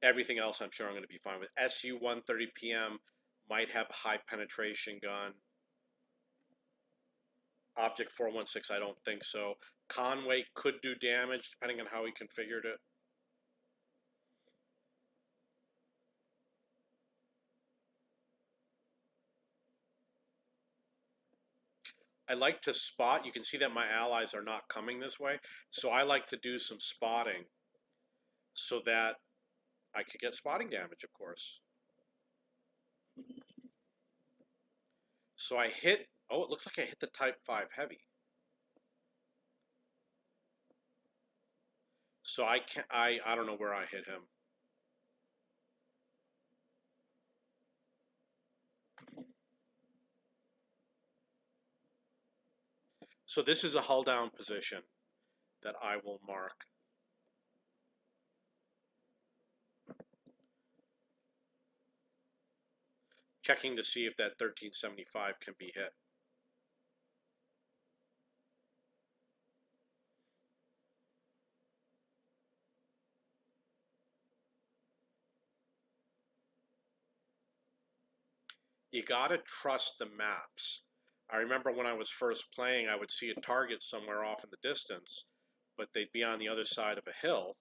Everything else, I'm sure I'm going to be fine with. SU 130 PM might have a high penetration gun. Object 416, I don't think so. Conway could do damage depending on how he configured it. I like to spot. You can see that my allies are not coming this way, so I like to do some spotting so that I could get spotting damage, of course. So I hit, oh, it looks like I hit the Type 5 Heavy. So I can't, I don't know where I hit him. So this is a hull down position that I will mark. Checking to see if that 1375 can be hit. You gotta trust the maps. I remember when I was first playing, I would see a target somewhere off in the distance, but they'd be on the other side of a hill,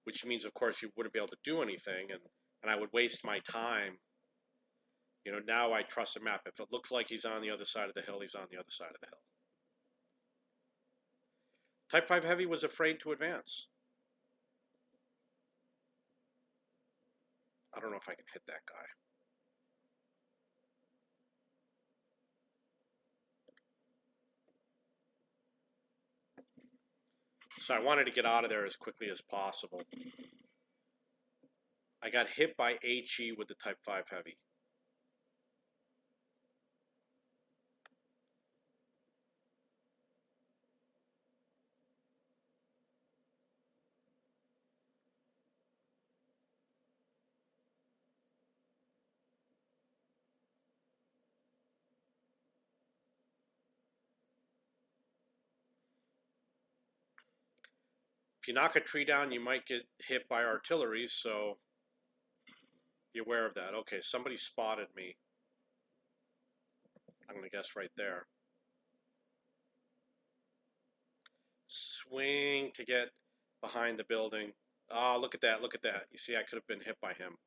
which means, of course, you wouldn't be able to do anything, and I would waste my time. You know, now I trust the map. If it looks like he's on the other side of the hill, he's on the other side of the hill. Type 5 Heavy was afraid to advance. I don't know if I can hit that guy. So I wanted to get out of there as quickly as possible. I got hit by HE with the Type 5 Heavy. If you knock a tree down, you might get hit by artillery, so be aware of that. Okay, somebody spotted me. I'm going to guess right there. Swing to get behind the building. Oh, look at that, look at that. You see, I could have been hit by him.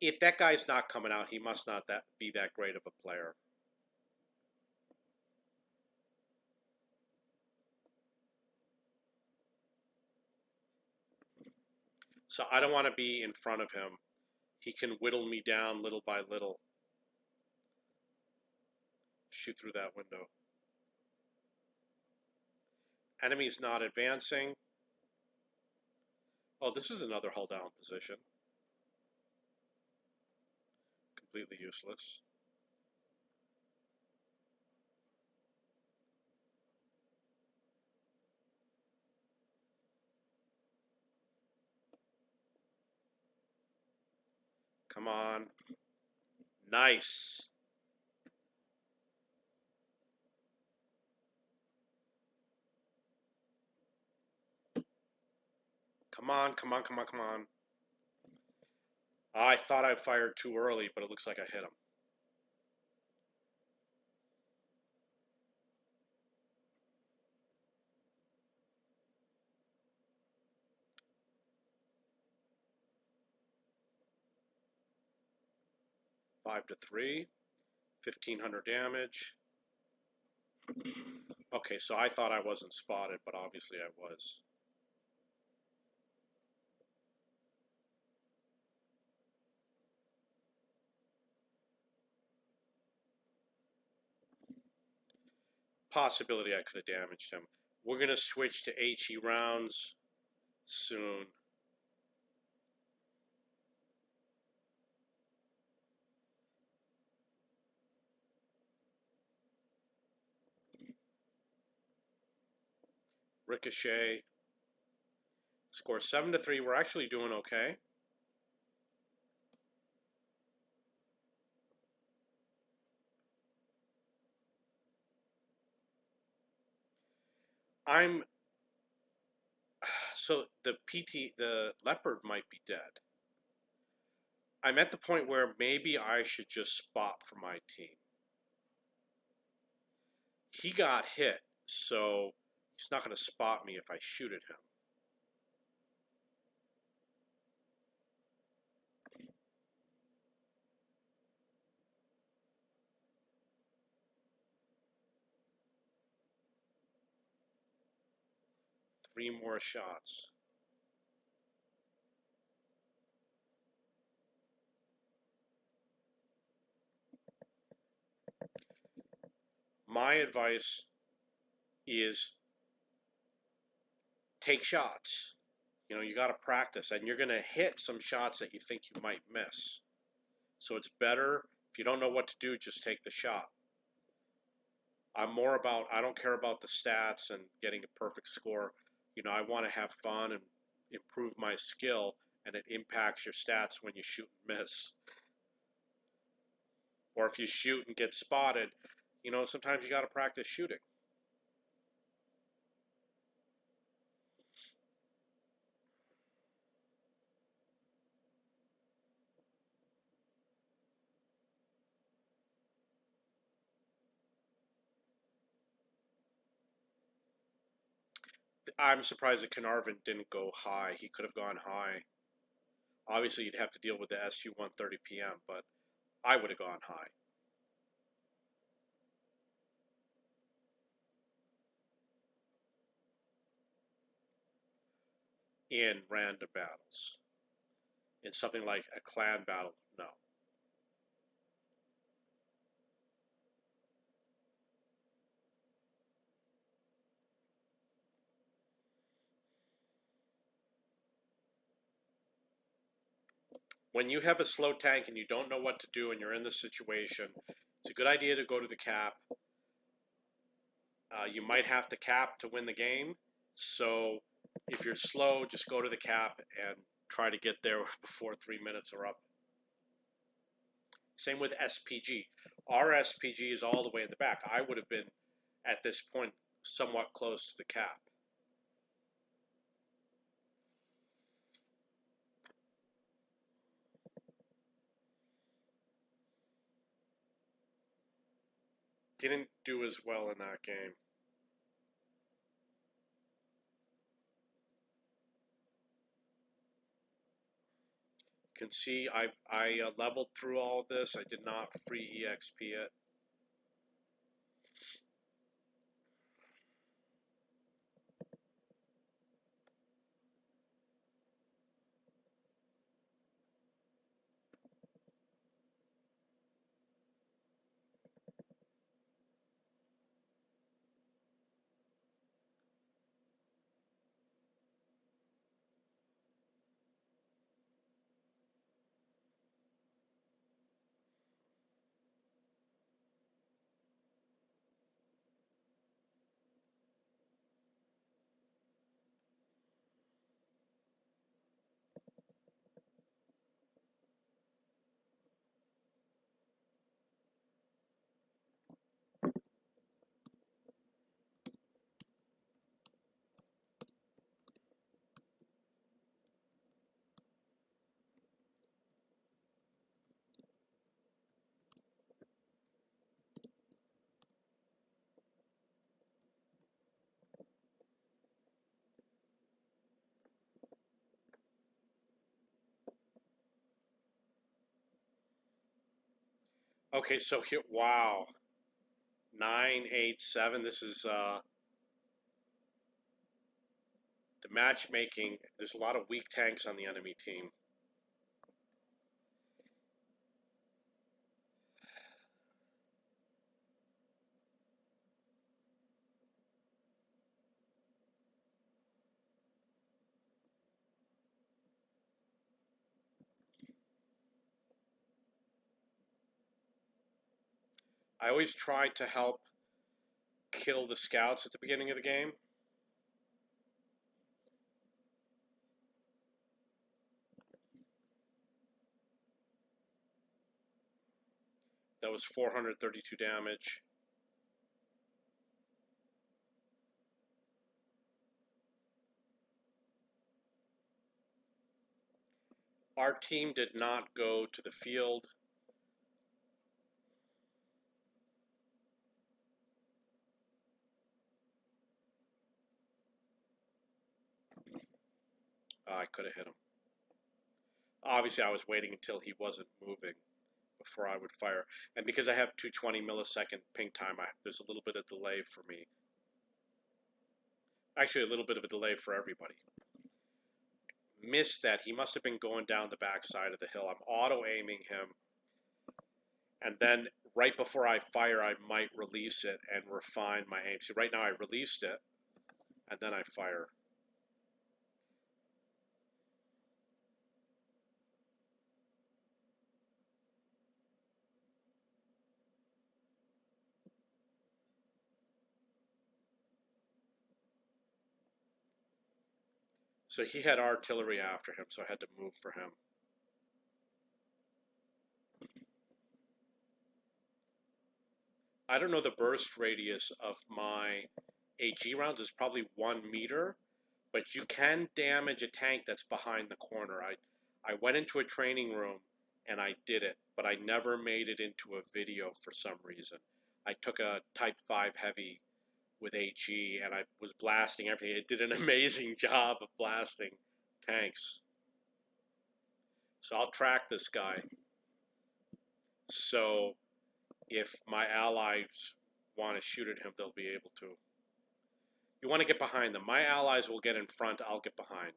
If that guy's not coming out, he must not be that great of a player. So I don't want to be in front of him. He can whittle me down little by little. Shoot through that window. Enemy's not advancing. Oh, this is another hull down position. Completely useless. Come on. Nice. Come on, come on, come on, come on. I thought I fired too early, but it looks like I hit him. 5 to 3. 1,500 damage. Okay, so I thought I wasn't spotted, but obviously I was. Possibility I could have damaged him. We're going to switch to HE rounds soon. Ricochet. Score 7 to 3. We're actually doing okay. So the leopard might be dead. I'm at the point where maybe I should just spot for my team. He got hit, so he's not going to spot me if I shoot at him. Three more shots. My advice is take shots. You know, you got to practice, and you're going to hit some shots that you think you might miss. So it's better, if you don't know what to do, just take the shot. I'm more about, I don't care about the stats and getting a perfect score. You know, I want to have fun and improve my skill, and it impacts your stats when you shoot and miss. Or if you shoot and get spotted, you know, sometimes you got to practice shooting. I'm surprised that Carnarvon didn't go high. He could have gone high. Obviously, you'd have to deal with the SU 130 PM, but I would have gone high. In random battles. In something like a clan battle, no. When you have a slow tank and you don't know what to do and you're in this situation, it's a good idea to go to the cap. You might have to cap to win the game. So if you're slow, just go to the cap and try to get there before 3 minutes are up. Same with SPG. Our SPG is all the way in the back. I would have been, at this point, somewhat close to the cap. Didn't do as well in that game. You can see I leveled through all of this. I did not free EXP it. Okay, so here, wow, 987. This is the matchmaking. There's a lot of weak tanks on the enemy team. I always try to help kill the scouts at the beginning of the game. That was 432 damage. Our team did not go to the field. I could have hit him. Obviously, I was waiting until he wasn't moving before I would fire. And because I have 220 millisecond ping time, there's a little bit of delay for me. Actually, a little bit of a delay for everybody. Missed that. He must have been going down the backside of the hill. I'm auto-aiming him. And then right before I fire, I might release it and refine my aim. See, right now I released it, and then I fire. So he had artillery after him, so I had to move for him. I don't know the burst radius of my AG rounds. It's probably 1 meter, but you can damage a tank that's behind the corner. I went into a training room and I did it, but I never made it into a video for some reason. I took a Type 5 Heavy with AG and I was blasting everything. It did an amazing job of blasting tanks. So I'll track this guy. So if my allies want to shoot at him, they'll be able to. You want to get behind them. My allies will get in front, I'll get behind.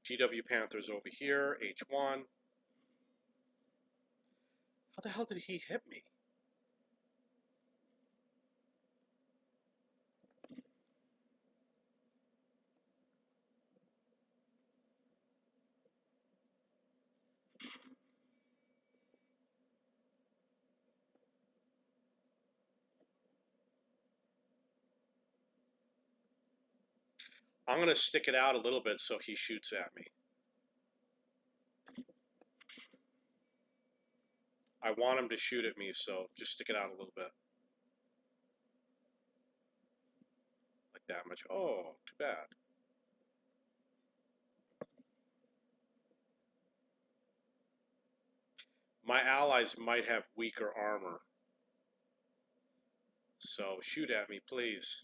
GW Panther's over here, H1. How the hell did he hit me? I'm going to stick it out a little bit so he shoots at me. I want him to shoot at me, so just stick it out a little bit. Like that much. Oh, too bad. My allies might have weaker armor. So shoot at me, please.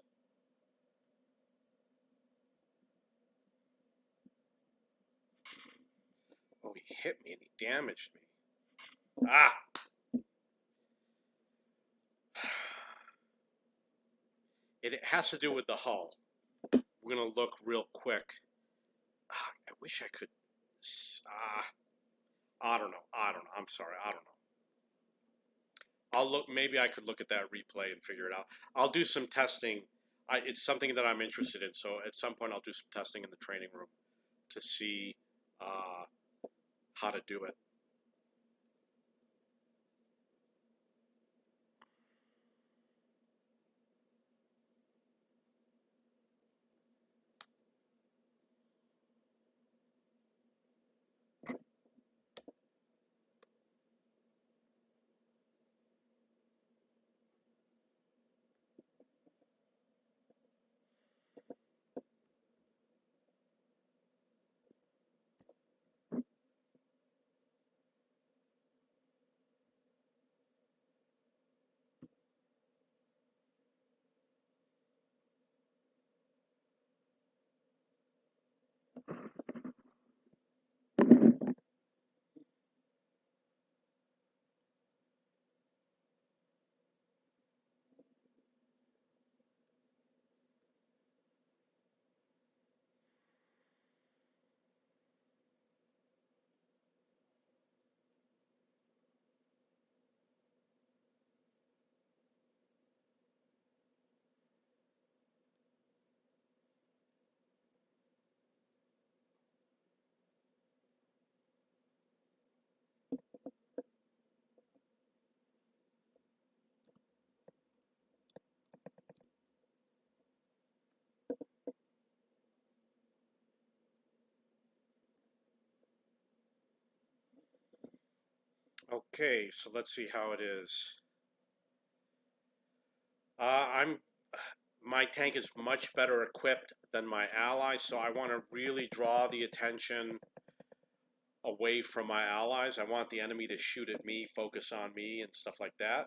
Oh, he hit me and he damaged me. Ah! It has to do with the hull. We're going to look real quick. I wish I could. I don't know. I'm sorry. I don't know. I'll look. Maybe I could look at that replay and figure it out. I'll do some testing. It's something that I'm interested in. So at some point, I'll do some testing in the training room to see how to do it. Okay, so let's see how it is. I'm my tank is much better equipped than my allies, so I want to really draw the attention away from my allies. I want the enemy to shoot at me, focus on me, and stuff like that.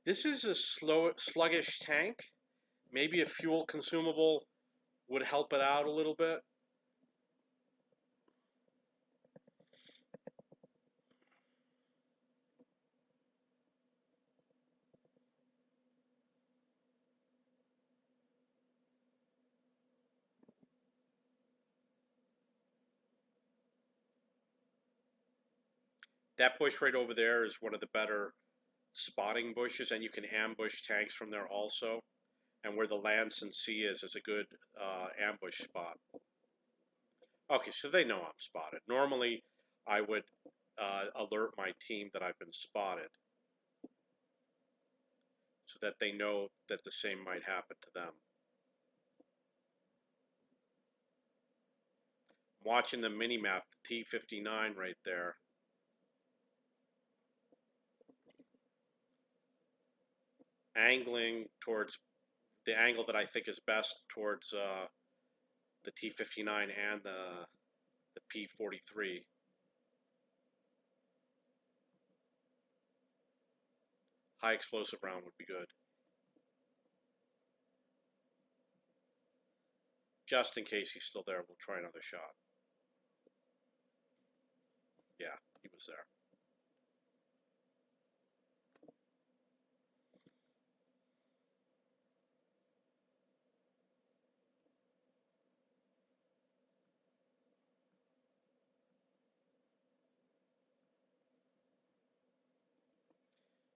This is a sluggish tank. Maybe a fuel consumable would help it out a little bit. That bush right over there is one of the better spotting bushes, and you can ambush tanks from there also. And where the Lance and Sea is a good ambush spot. Okay, so they know I'm spotted. Normally, I would alert my team that I've been spotted so that they know that the same might happen to them. I'm watching the mini-map, the T-59 right there. Angling towards the angle that I think is best towards the T-59 and the P-43. High explosive round would be good. Just in case he's still there, we'll try another shot. Yeah, he was there.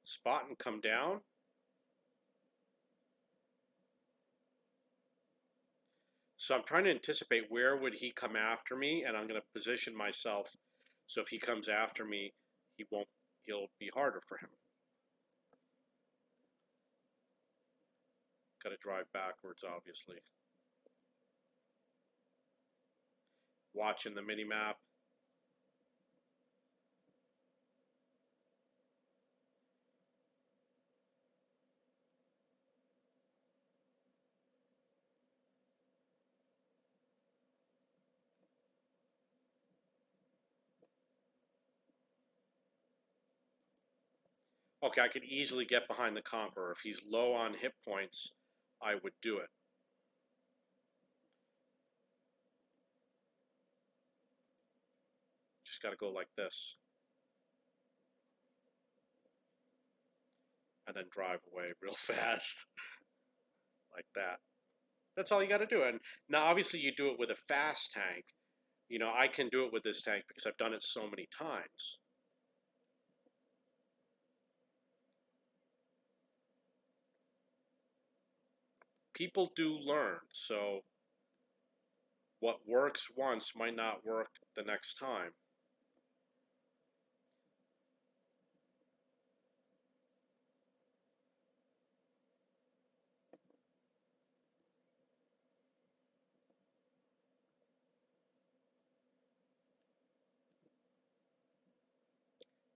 Spot and come down. So I'm trying to anticipate where would he come after me, and I'm going to position myself so if he comes after me, he'll be harder for him. Got to drive backwards, obviously. Watching the mini map. Okay, I could easily get behind the Conqueror. If he's low on hit points, I would do it. Just got to go like this. And then drive away real fast. Like that. That's all you got to do. And now, obviously, you do it with a fast tank. You know, I can do it with this tank because I've done it so many times. People do learn, so what works once might not work the next time.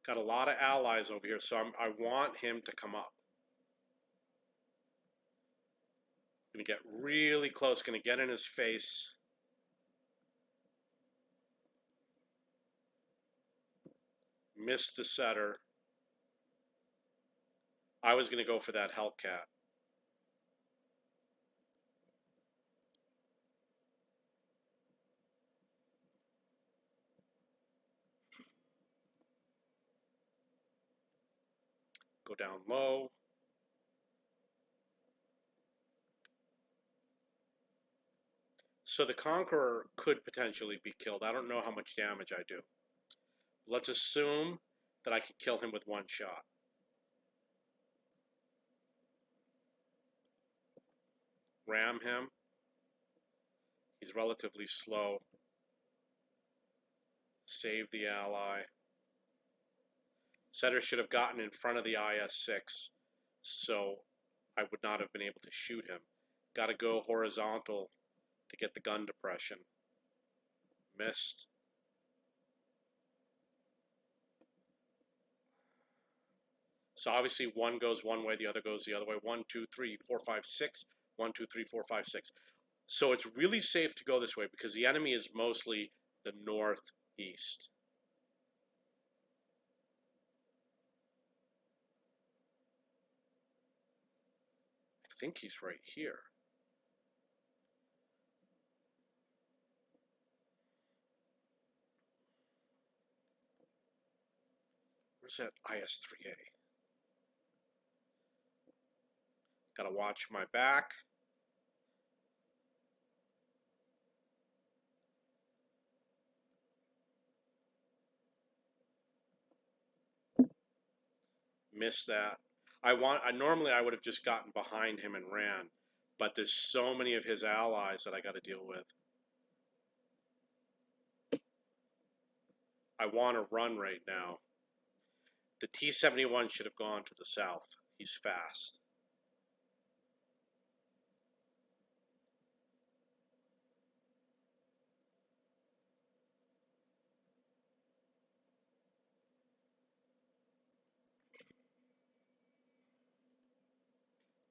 Got a lot of allies over here, so I want him to come up. Gonna get really close, gonna get in his face. Missed the setter. I was gonna go for that Hellcat. Go down low. So the Conqueror could potentially be killed. I don't know how much damage I do. Let's assume that I could kill him with one shot. Ram him. He's relatively slow. Save the ally. Setter should have gotten in front of the IS-6, so I would not have been able to shoot him. Got to go horizontal to get the gun depression. Missed. So obviously one goes one way, the other goes the other way. 1, 2, 3, 4, 5, 6. 1, 2, 3, 4, 5, 6. So it's really safe to go this way because the enemy is mostly the northeast. I think he's right here. Where's that IS-3A? Gotta watch my back. Missed that. Normally I would have just gotten behind him and ran, but there's so many of his allies that I got to deal with. I want to run right now. The T-71 should have gone to the south. He's fast.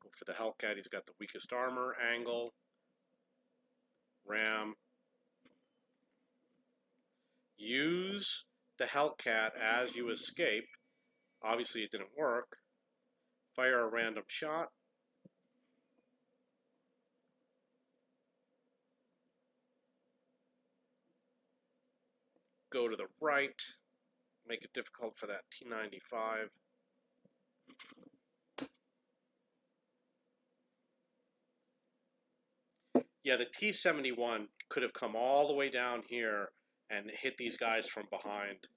Go for the Hellcat. He's got the weakest armor angle. Ram. Use the Hellcat as you escape. Obviously it didn't work. Fire a random shot. Go to the right. Make it difficult for that T-95. Yeah, the T-71 could have come all the way down here and hit these guys from behind.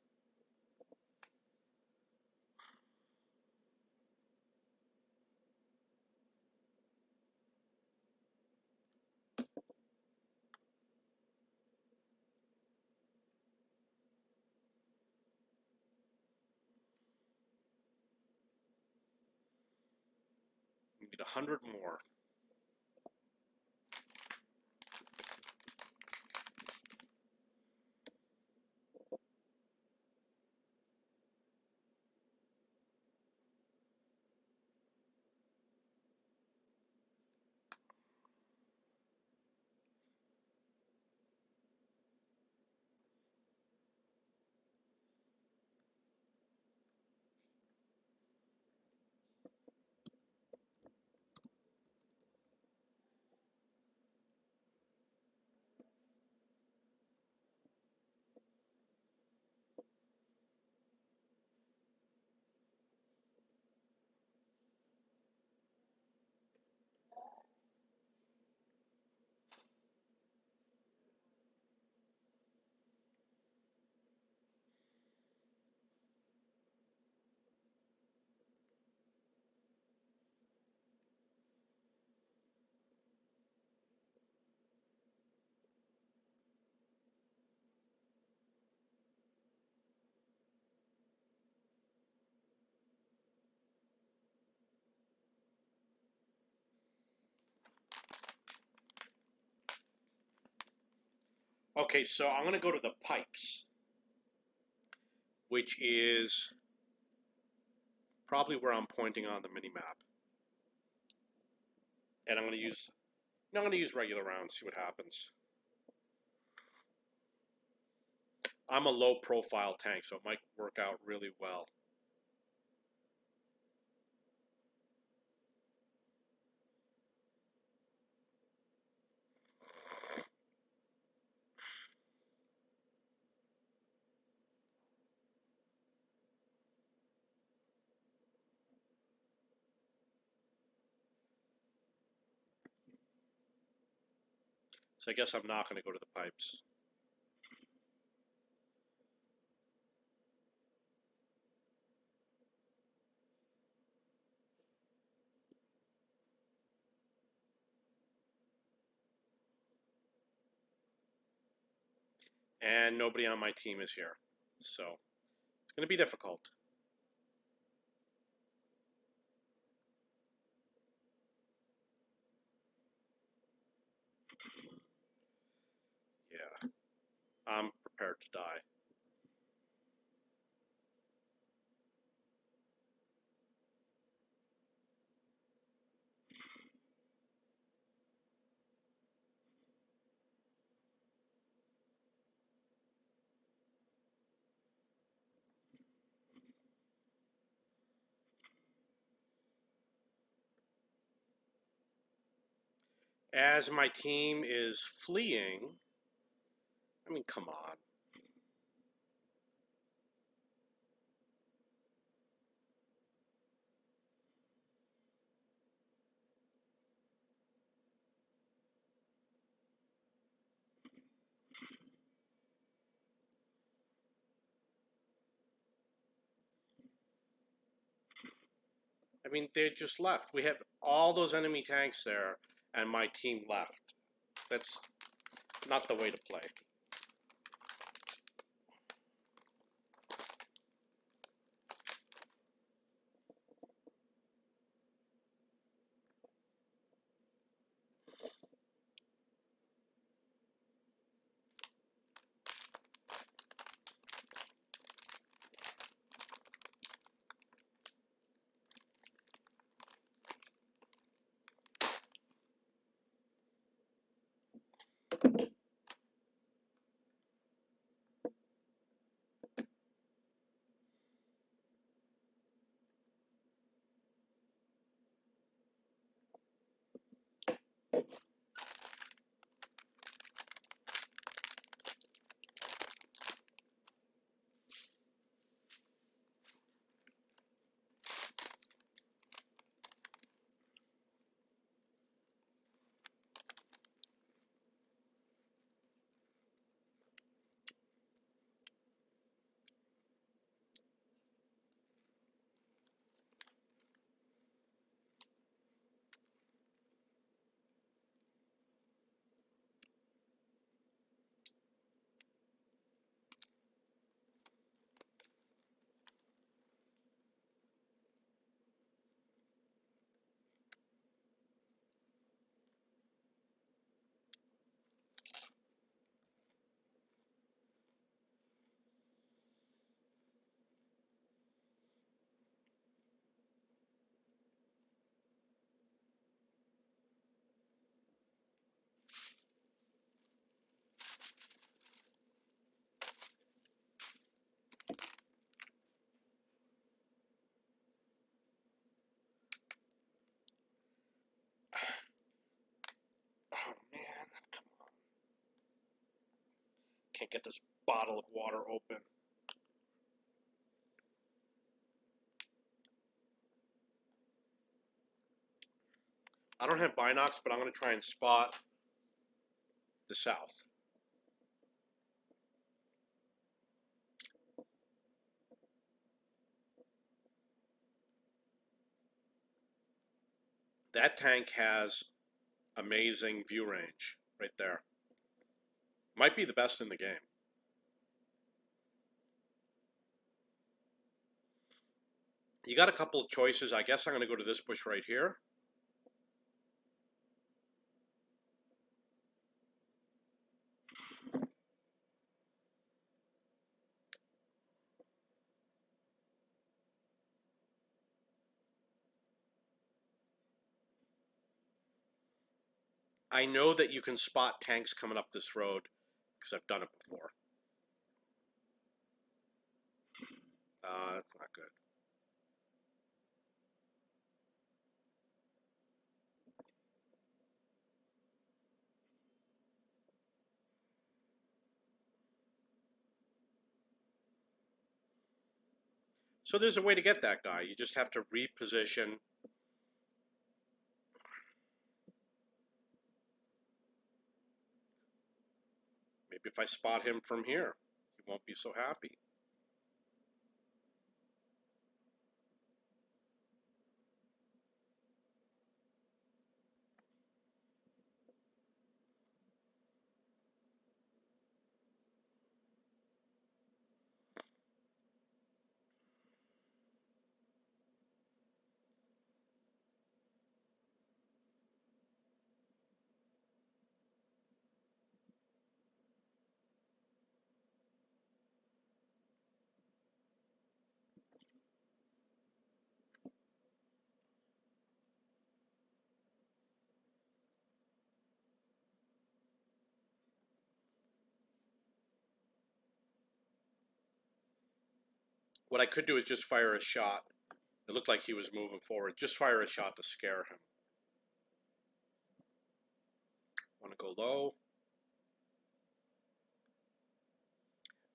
We need 100 more. Okay, so I'm going to go to the pipes, which is probably where I'm pointing on the mini-map. And I'm going to use regular rounds, see what happens. I'm a low-profile tank, so it might work out really well. So I guess I'm not going to go to the pipes. And nobody on my team is here. So it's going to be difficult. Yeah, I'm prepared to die. as my team is fleeing. I mean, come on. I mean, they just left. We have all those enemy tanks there, and my team left. That's not the way to play. Oh man, come on. Can't get this bottle of water open. I don't have binocs, but I'm going to try and spot the south. That tank has amazing view range right there. Might be the best in the game. You got a couple of choices. I guess I'm going to go to this bush right here. I know that you can spot tanks coming up this road because I've done it before. That's not good. So there's a way to get that guy. You just have to reposition. Maybe if I spot him from here, he won't be so happy. What I could do is just fire a shot. It looked like he was moving forward. Just fire a shot to scare him. Want to go low.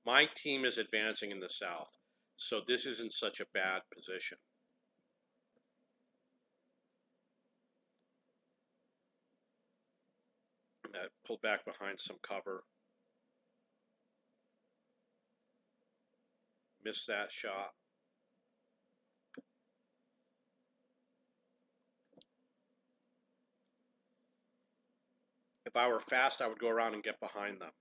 My team is advancing in the south, so this isn't such a bad position. Pull back behind some cover. Missed that shot. If I were fast, I would go around and get behind them.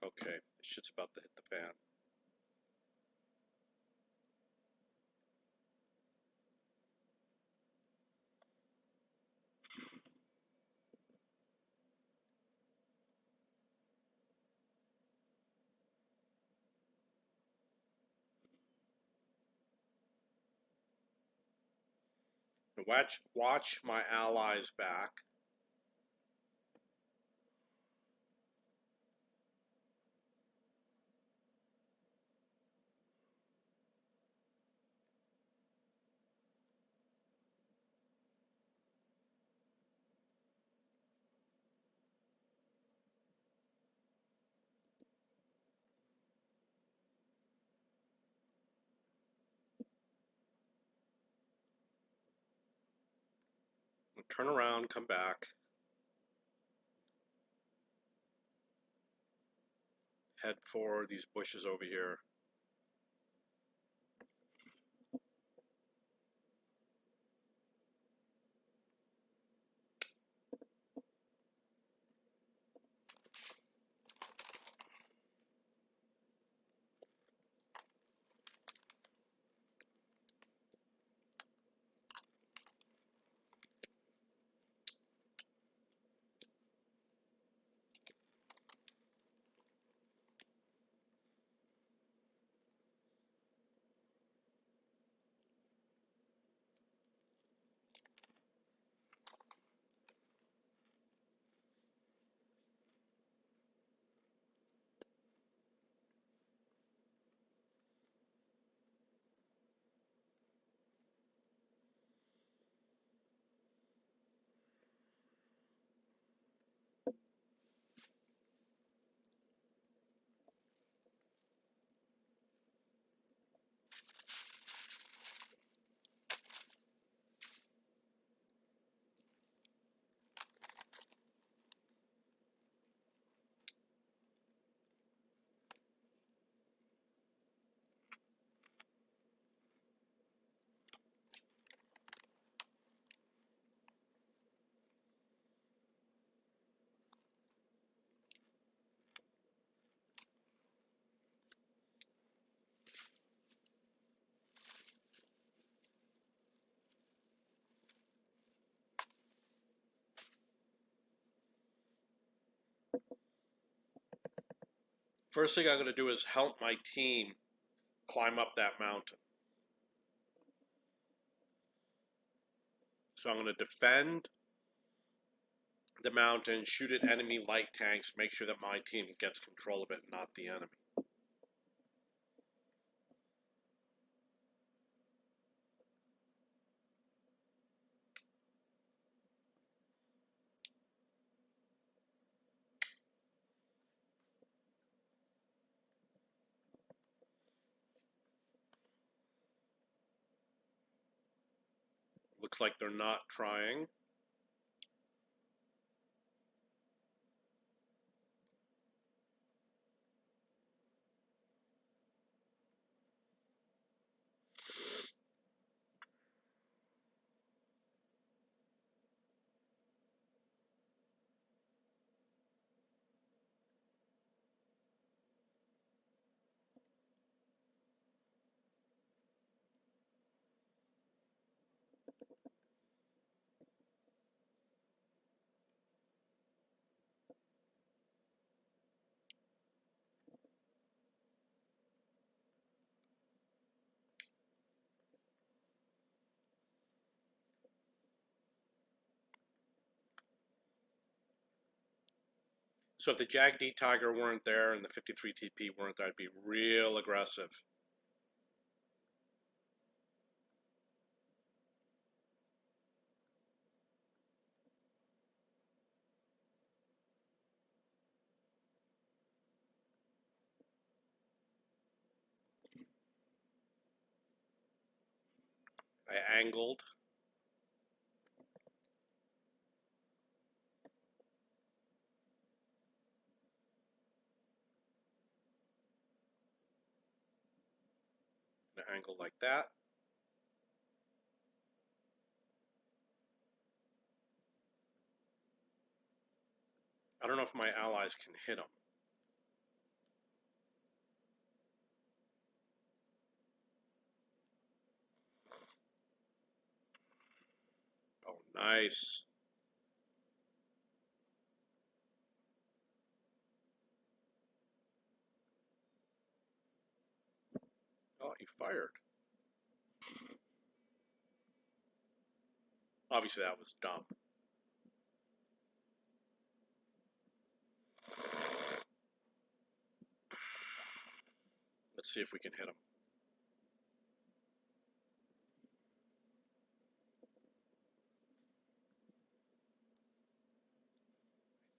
Okay, this shit's about to hit the fan. Watch my allies back. Turn around, come back. Head for these bushes over here. First thing I'm going to do is help my team climb up that mountain. So I'm going to defend the mountain, shoot at enemy light tanks, make sure that my team gets control of it, not the enemy. Looks like they're not trying. So if the Jag-D Tiger weren't there and the 53 TP weren't there, I'd be real aggressive. I angled. An angle like that. I don't know if my allies can hit him. Oh, nice. Oh, he fired. Obviously, that was dumb. Let's see if we can hit him.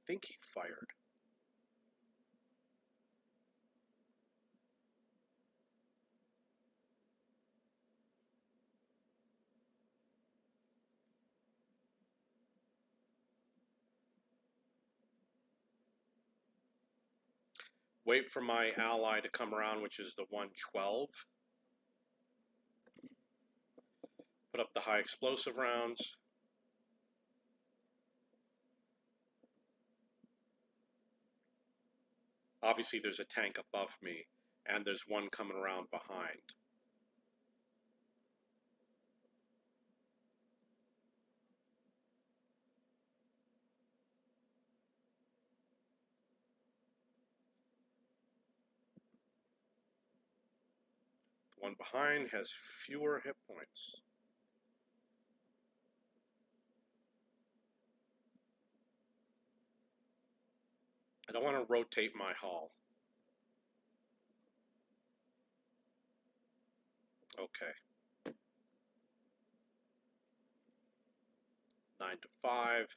I think he fired. Wait for my ally to come around, which is the 112. Put up the high explosive rounds. Obviously, there's a tank above me, and there's one coming around behind. The one behind has fewer hit points. I don't want to rotate my hull. Okay. 9 to 5.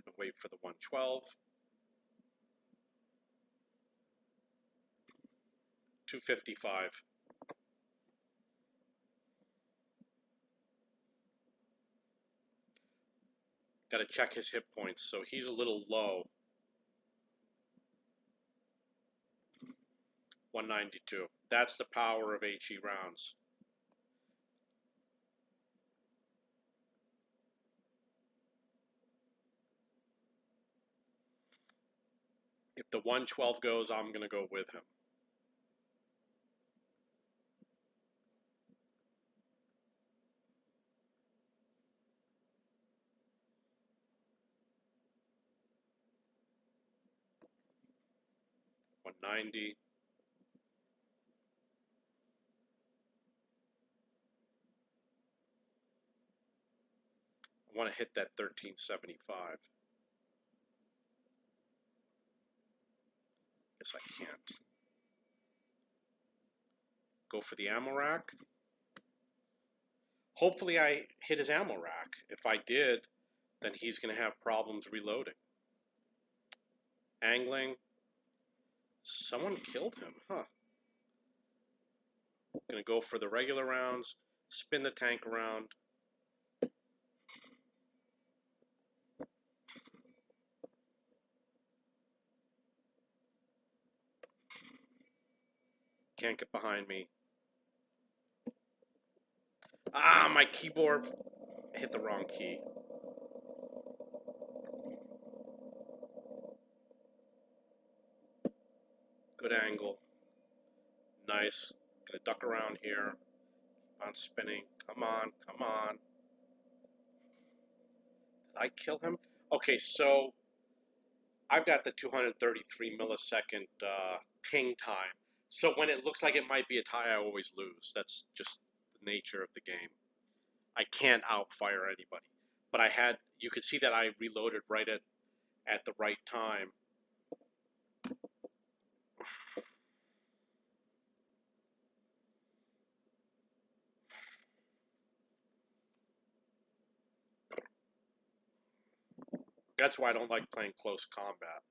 Gonna wait for the 112. 255. Got to check his hit points, so he's a little low. 192. That's the power of HE rounds. If the 112 goes, I'm going to go with him. $190. I want to hit that 1375. Guess I can't. Go for the ammo rack. Hopefully I hit his ammo rack. If I did, then he's going to have problems reloading. Angling. Someone killed him, huh? Going to go for the regular rounds. Spin the tank around. Can't get behind me. Ah, my keyboard hit the wrong key. Good angle. Nice. Gonna duck around here. Keep on spinning. Come on, come on. Did I kill him? Okay, so I've got the 233 millisecond ping time. So when it looks like it might be a tie, I always lose. That's just the nature of the game. I can't outfire anybody. But I had, you could see that I reloaded right at the right time. That's why I don't like playing close combat.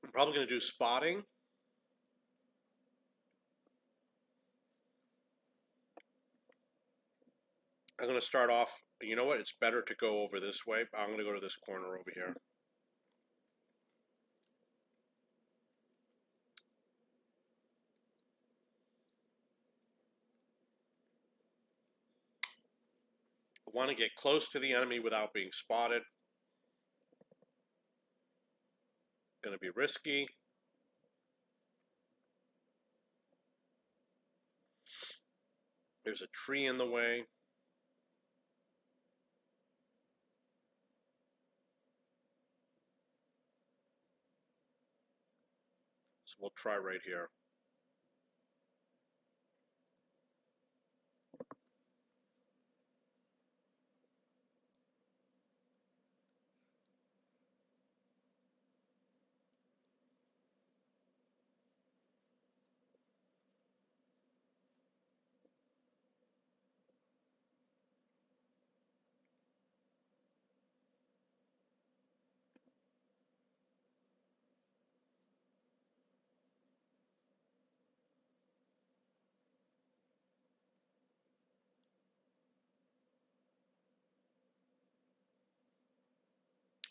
I'm probably going to do spotting. I'm going to start off, you know what, it's better to go over this way. I'm going to go to this corner over here. I want to get close to the enemy without being spotted. Going to be risky. There's a tree in the way. So we'll try right here.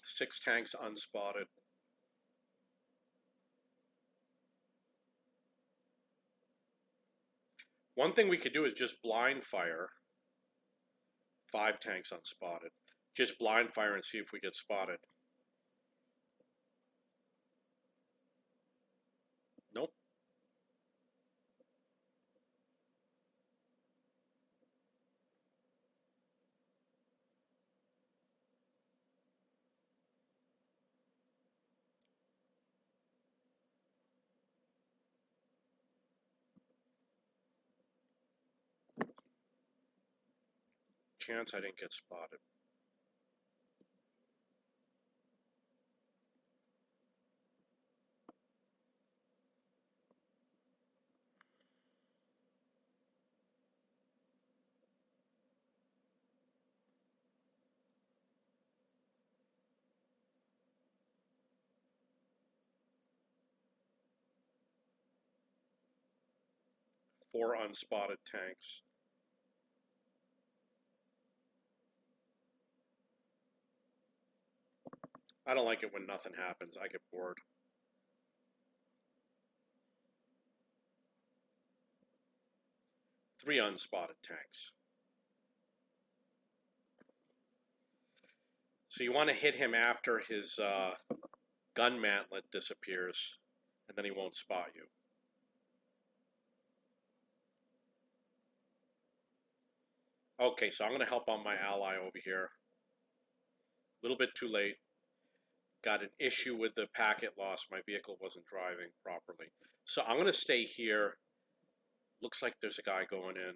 Six tanks unspotted. One thing we could do is just blind fire. 5 tanks unspotted. Just blind fire and see if we get spotted. Nope. Chance I didn't get spotted. Four unspotted tanks. I don't like it when nothing happens. I get bored. Three unspotted tanks. So you want to hit him after his gun mantlet disappears, and then he won't spot you. Okay, so I'm going to help on my ally over here. A little bit too late. Got an issue with the packet loss. My vehicle wasn't driving properly. So I'm going to stay here. Looks like there's a guy going in.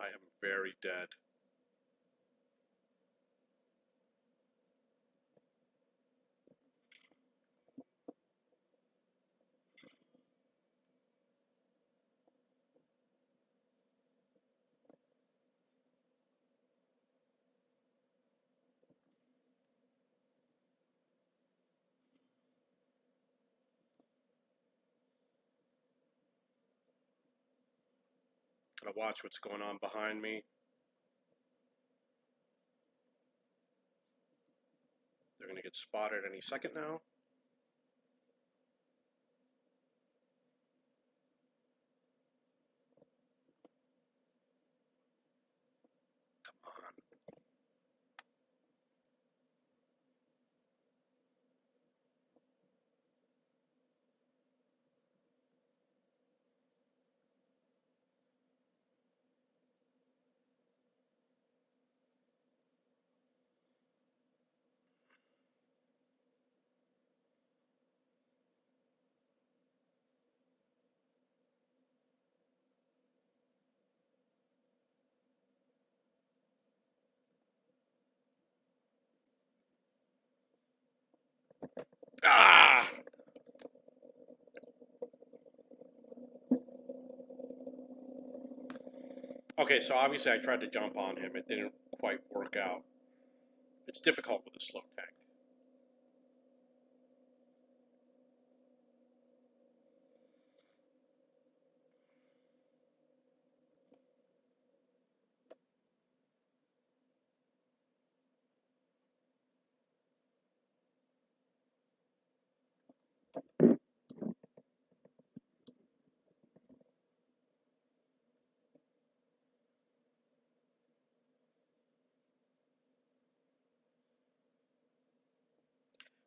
I am very dead. Gotta watch what's going on behind me. They're gonna get spotted any second now. Come on. Ah! Okay, so obviously I tried to jump on him. It didn't quite work out. It's difficult with a slow tank.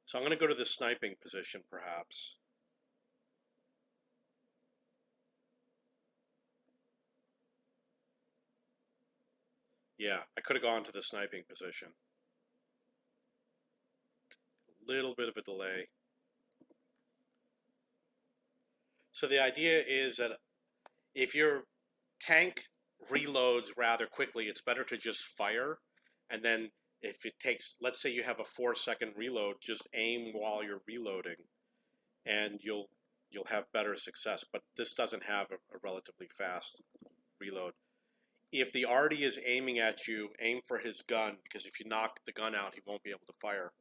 So I'm going to go to the sniping position, perhaps. Yeah, I could have gone to the sniping position. A little bit of a delay. So the idea is that if your tank reloads rather quickly, it's better to just fire. And then if it takes, let's say you have a 4-second reload, just aim while you're reloading, and you'll have better success. But this doesn't have a relatively fast reload. If the arty is aiming at you, aim for his gun, because if you knock the gun out, he won't be able to fire.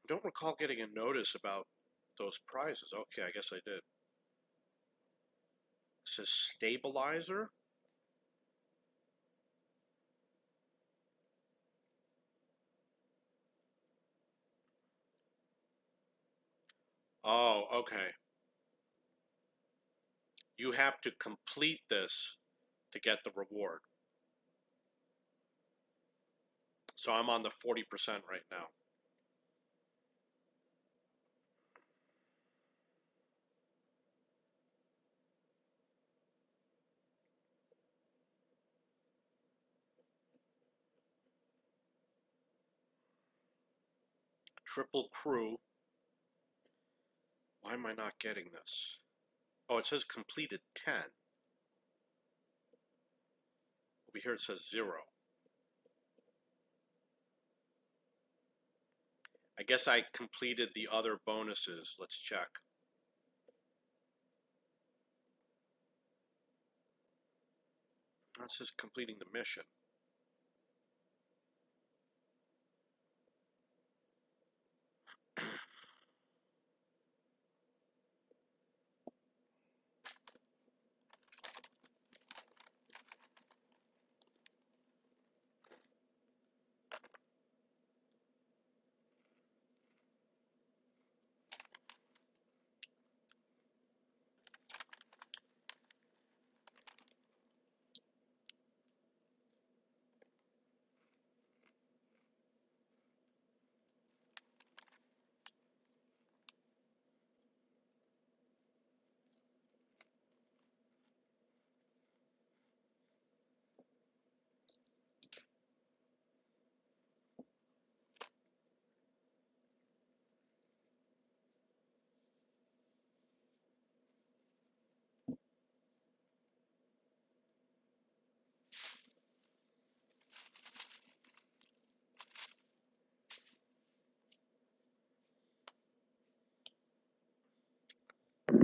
I don't recall getting a notice about those prizes. Okay, I guess I did. It says stabilizer. Oh, okay. You have to complete this to get the reward. So I'm on the 40% right now. Triple crew. Why am I not getting this? Oh, it says completed 10. Over here it says 0. I guess I completed the other bonuses. Let's check. That says completing the mission.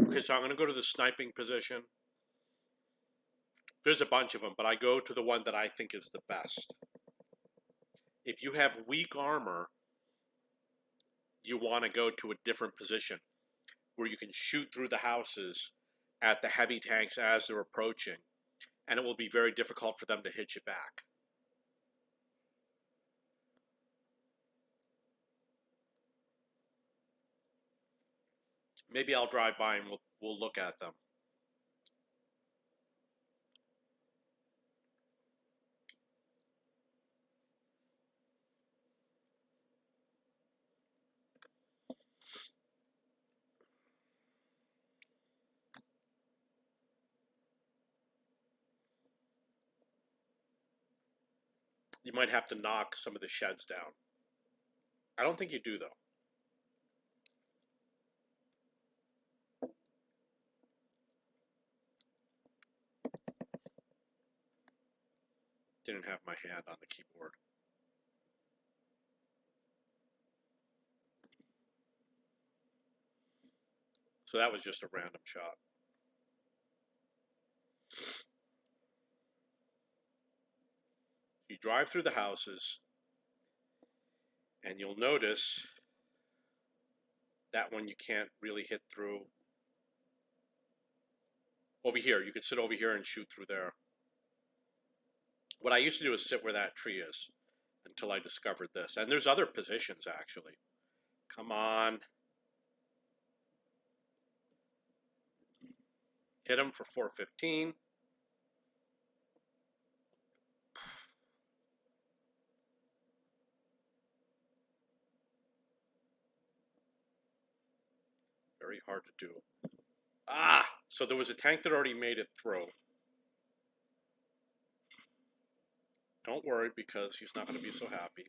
Okay, so I'm going to go to the sniping position. There's a bunch of them, but I go to the one that I think is the best. If you have weak armor, you want to go to a different position where you can shoot through the houses at the heavy tanks as they're approaching, and it will be very difficult for them to hit you back. Maybe I'll drive by and we'll look at them. You might have to knock some of the sheds down. I don't think you do, though. Didn't have my hand on the keyboard. So that was just a random shot. You drive through the houses, and you'll notice that one you can't really hit through. Over here, you could sit over here and shoot through there. What I used to do is sit where that tree is until I discovered this. And there's other positions, actually. Come on. Hit him for 415. Very hard to do. Ah! So there was a tank that already made it through. Don't worry, because he's not going to be so happy.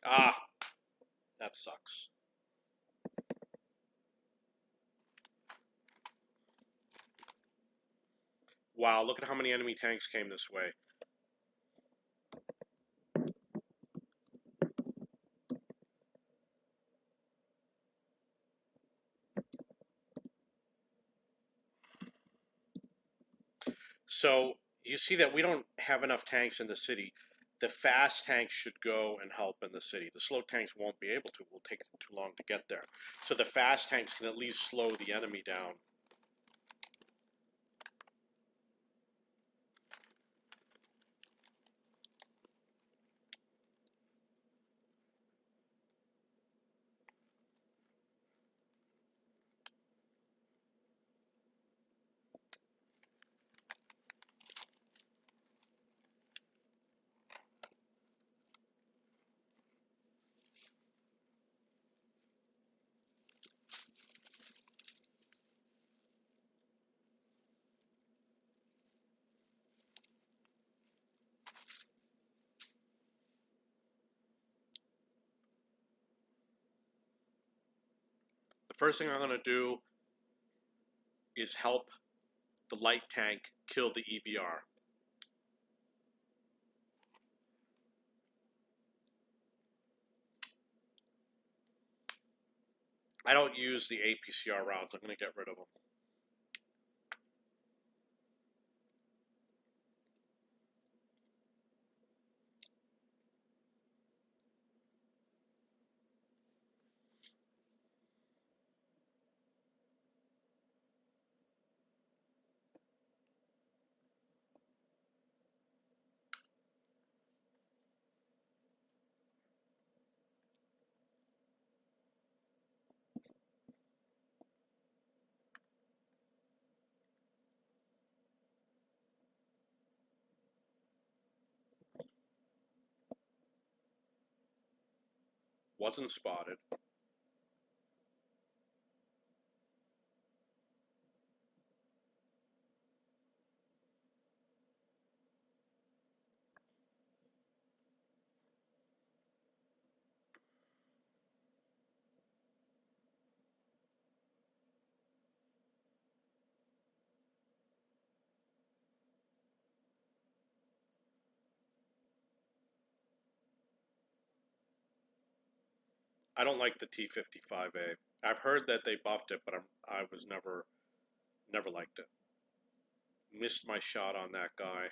Ah! That sucks. Wow, look at how many enemy tanks came this way. So you see that we don't have enough tanks in the city. The fast tanks should go and help in the city. The slow tanks won't be able to. It will take them too long to get there. So the fast tanks can at least slow the enemy down. first thing I'm going to do is help the light tank kill the EBR. I don't use the APCR rounds. I'm going to get rid of them. Wasn't spotted. I don't like the T55A. I've heard that they buffed it, but I was never liked it. Missed my shot on that guy.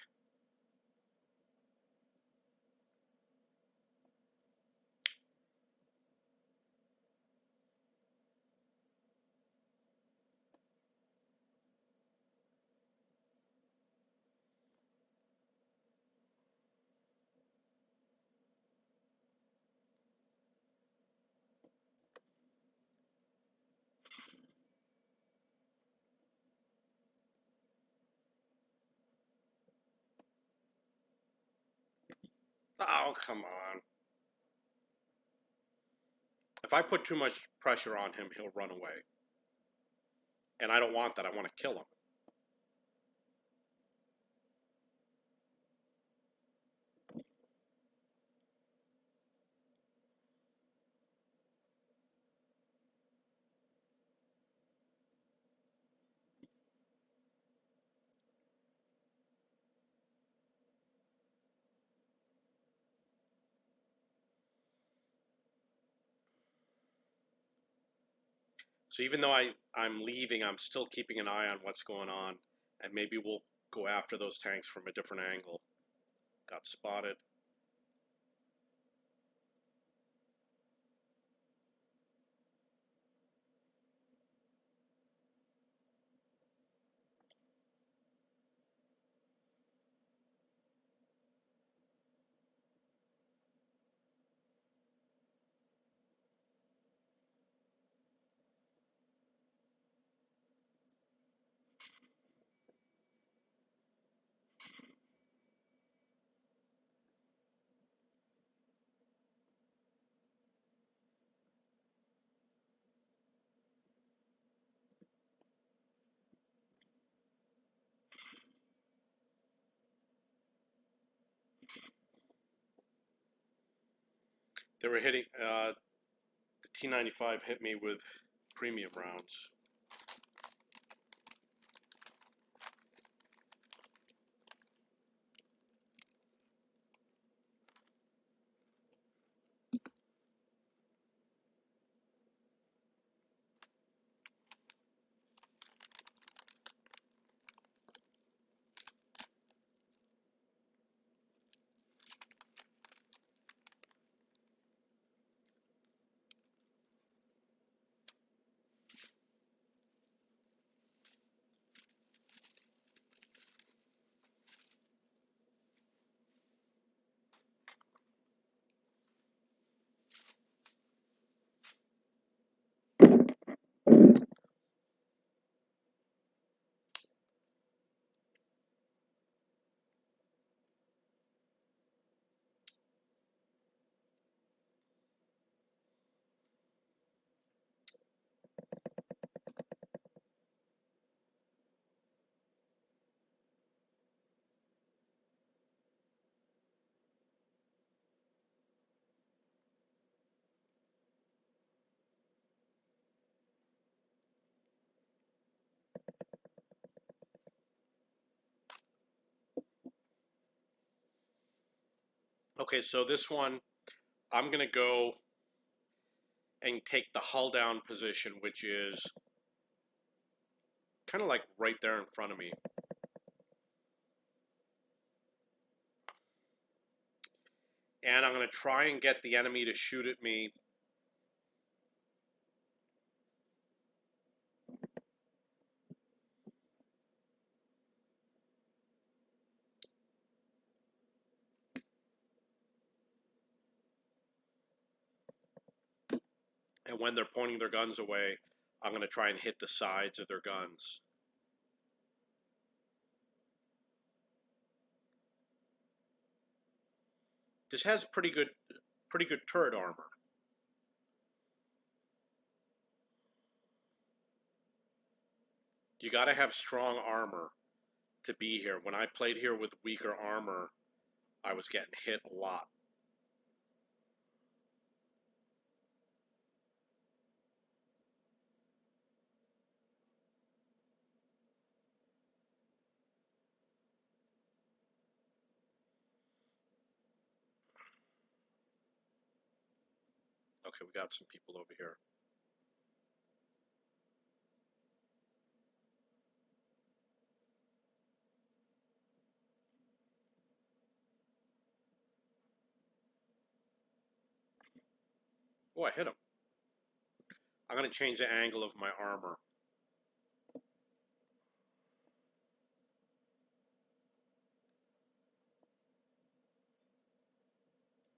Oh, come on. If I put too much pressure on him, he'll run away. And I don't want that. I want to kill him. So even though I'm leaving, I'm still keeping an eye on what's going on. And maybe we'll go after those tanks from a different angle. Got spotted. They were hitting, the T95 hit me with premium rounds. Okay, so this one, I'm going to go and take the hull down position, which is kind of like right there in front of me. And I'm going to try and get the enemy to shoot at me. And when they're pointing their guns away, I'm going to try and hit the sides of their guns. This has pretty good turret armor. You got to have strong armor to be here. When I played here with weaker armor, I was getting hit a lot. Okay, we got some people over here. Oh, I hit him. I'm going to change the angle of my armor.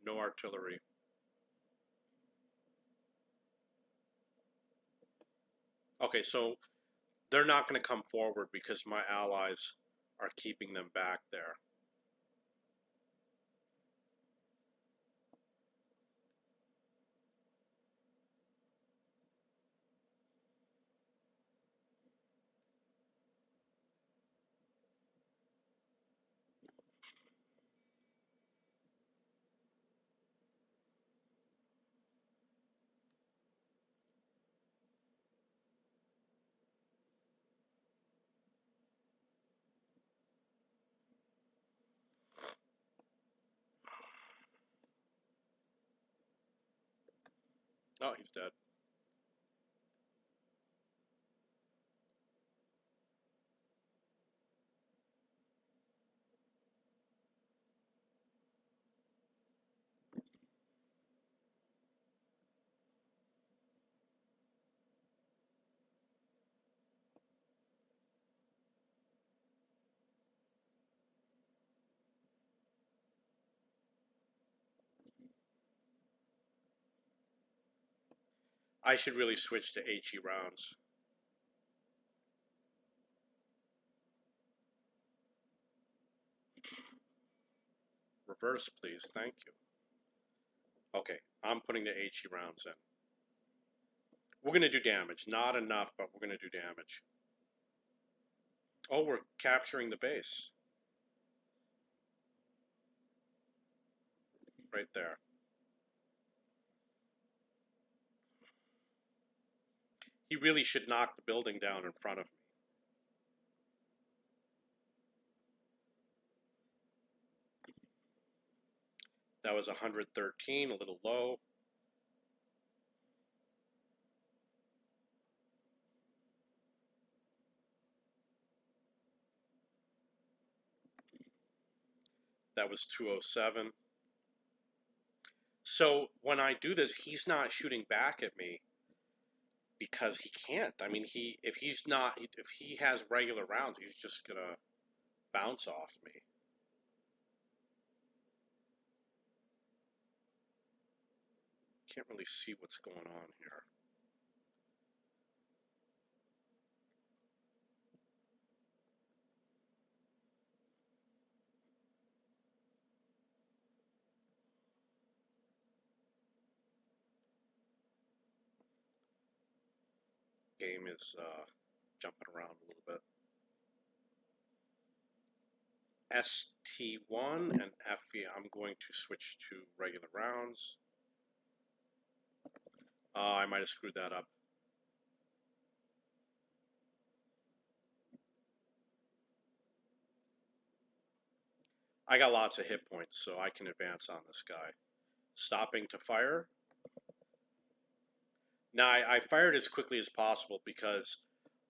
No artillery. Okay, so they're not going to come forward because my allies are keeping them back there. Oh, he's dead. I should really switch to HE rounds. Reverse, please. Thank you. Okay, I'm putting the HE rounds in. We're going to do damage. Not enough, but we're going to do damage. Oh, we're capturing the base. Right there. He really should knock the building down in front of me. That was 113, a little low. That was 207. So when I do this, he's not shooting back at me because he can't. I mean, if he has regular rounds, he's just gonna bounce off me. Can't really see what's going on here. Game is jumping around a little bit. ST1 and FE, I'm going to switch to regular rounds. I might have screwed that up. I got lots of hit points, so I can advance on this guy. Stopping to fire. Now, I fired as quickly as possible because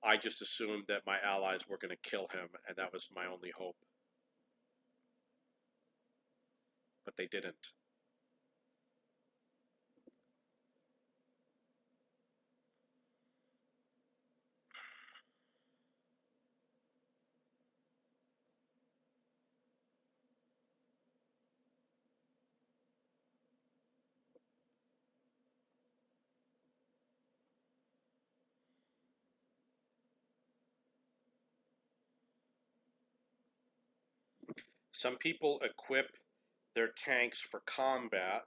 I just assumed that my allies were going to kill him, and that was my only hope. But they didn't. Some people equip their tanks for combat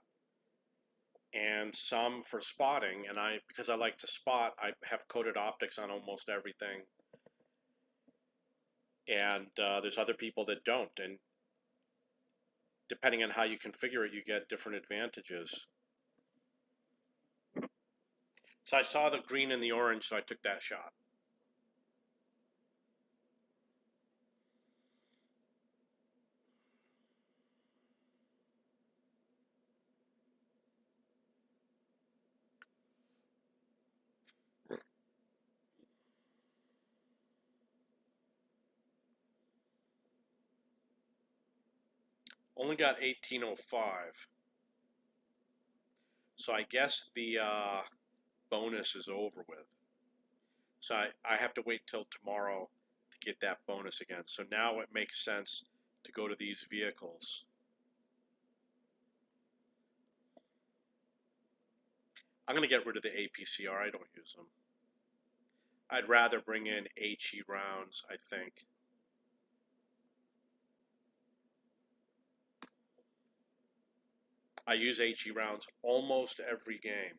and some for spotting, and because I like to spot, I have coated optics on almost everything. And there's other people that don't, and depending on how you configure it, you get different advantages. So I saw the green and the orange, so I took that shot. Only got 1805. So I guess the bonus is over with. So I have to wait till tomorrow to get that bonus again. So now it makes sense to go to these vehicles. I'm going to get rid of the APCR. I don't use them. I'd rather bring in HE rounds, I think. I use HE rounds almost every game.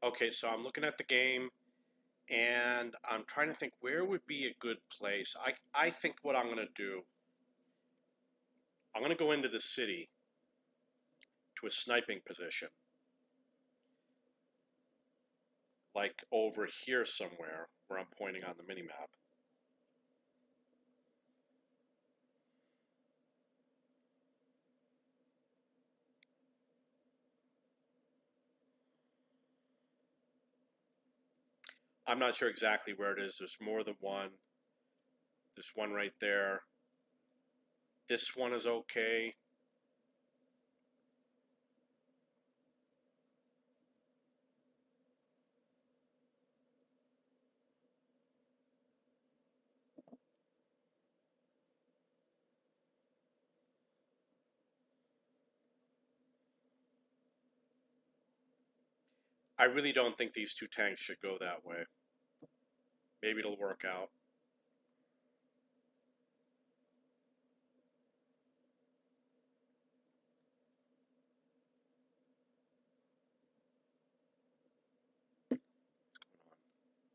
Okay, so I'm looking at the game, and I'm trying to think where would be a good place. I think what I'm going to do, I'm going to go into the city to a sniping position. Like over here somewhere, where I'm pointing on the minimap. I'm not sure exactly where it is. There's more than one. There's one right there. This one is okay. I really don't think these two tanks should go that way. Maybe it'll work out.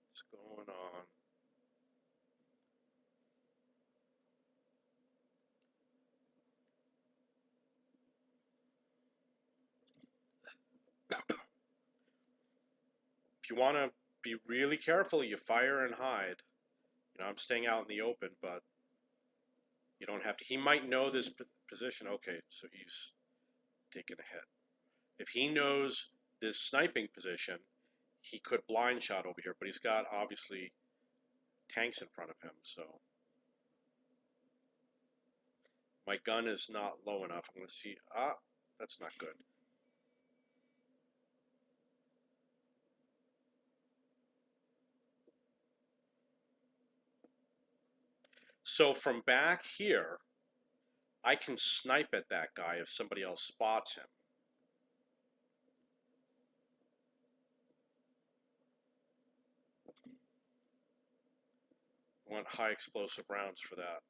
What's going on? If you want to be really careful, you fire and hide. You know, I'm staying out in the open, but you don't have to. He might know this position. Okay, so he's taking a hit. If he knows this sniping position, he could blind shot over here, but he's got obviously tanks in front of him, so my gun is not low enough. I'm going to see. That's not good. So from back here, I can snipe at that guy if somebody else spots him. I want high explosive rounds for that.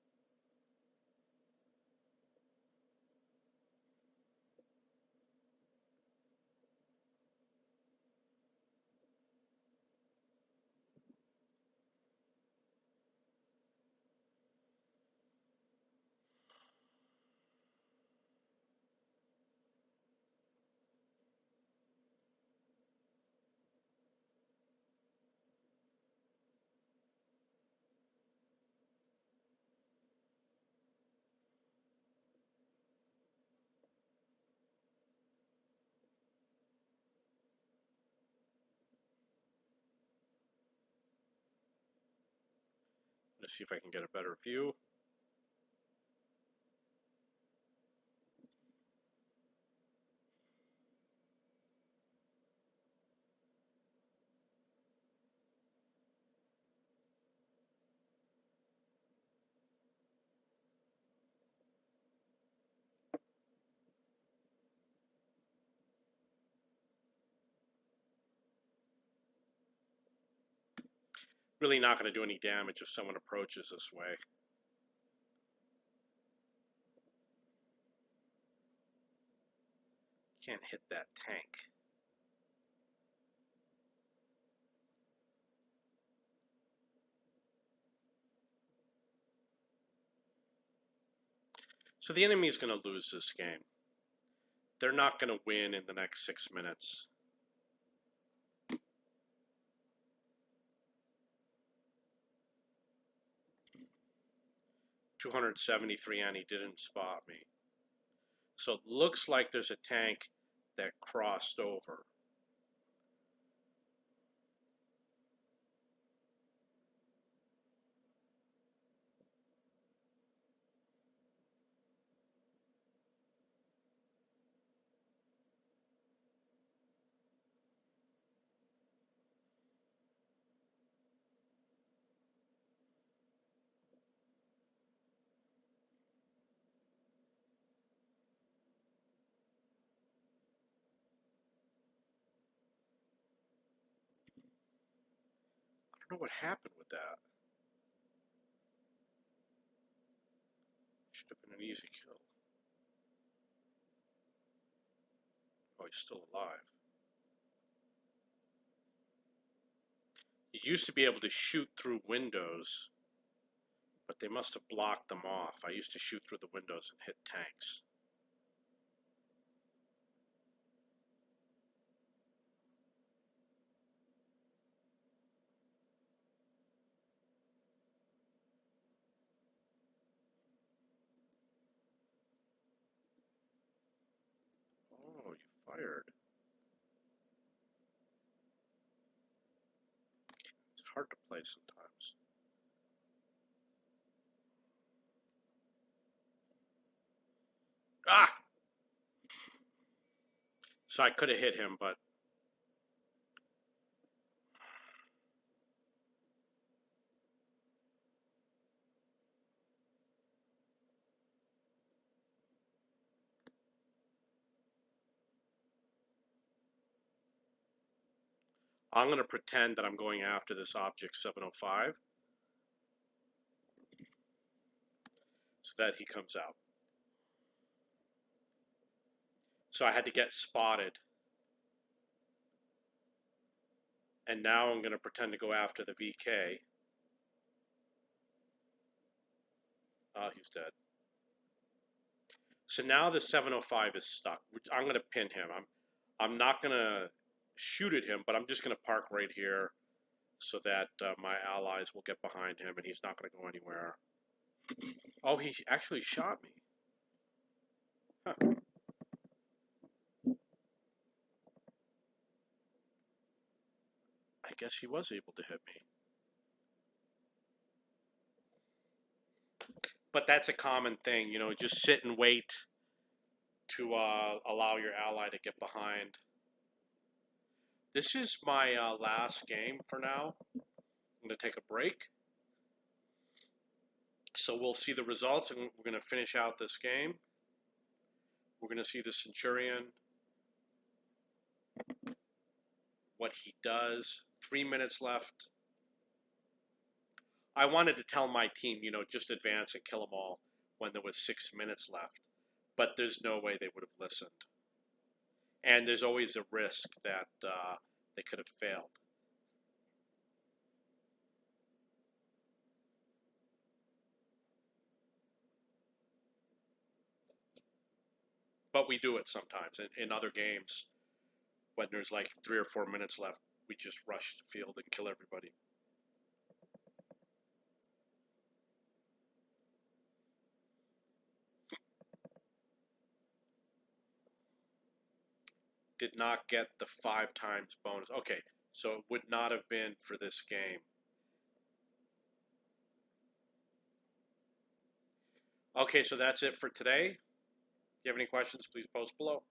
Let's see if I can get a better view. Really not going to do any damage if someone approaches this way. Can't hit that tank. So the enemy is going to lose this game. They're not going to win in the next 6 minutes. .273 and he didn't spot me. So it looks like there's a tank that crossed over. I don't know what happened with that. Should have been an easy kill. Oh, he's still alive. You used to be able to shoot through windows, but they must have blocked them off. I used to shoot through the windows and hit tanks. Oh, you fired. It's hard to play sometimes. Ah! So I could have hit him, but I'm going to pretend that I'm going after this object 705 so that he comes out. So I had to get spotted. And now I'm going to pretend to go after the VK. Oh, he's dead. So now the 705 is stuck. I'm going to pin him. I'm not going to shoot at him, but I'm just going to park right here so that my allies will get behind him and he's not going to go anywhere. Oh, he actually shot me. Huh. I guess he was able to hit me. But that's a common thing, you know, just sit and wait to allow your ally to get behind. This is my last game for now. I'm going to take a break. So we'll see the results, and we're going to finish out this game. We're going to see the Centurion, what he does. 3 minutes left. I wanted to tell my team, you know, just advance and kill them all when there was 6 minutes left. But there's no way they would have listened. And there's always a risk that they could have failed. But we do it sometimes. In other games, when there's like 3 or 4 minutes left, we just rush the field and kill everybody. Did not get the 5 times bonus. Okay, so it would not have been for this game. Okay, so that's it for today. If you have any questions, please post below.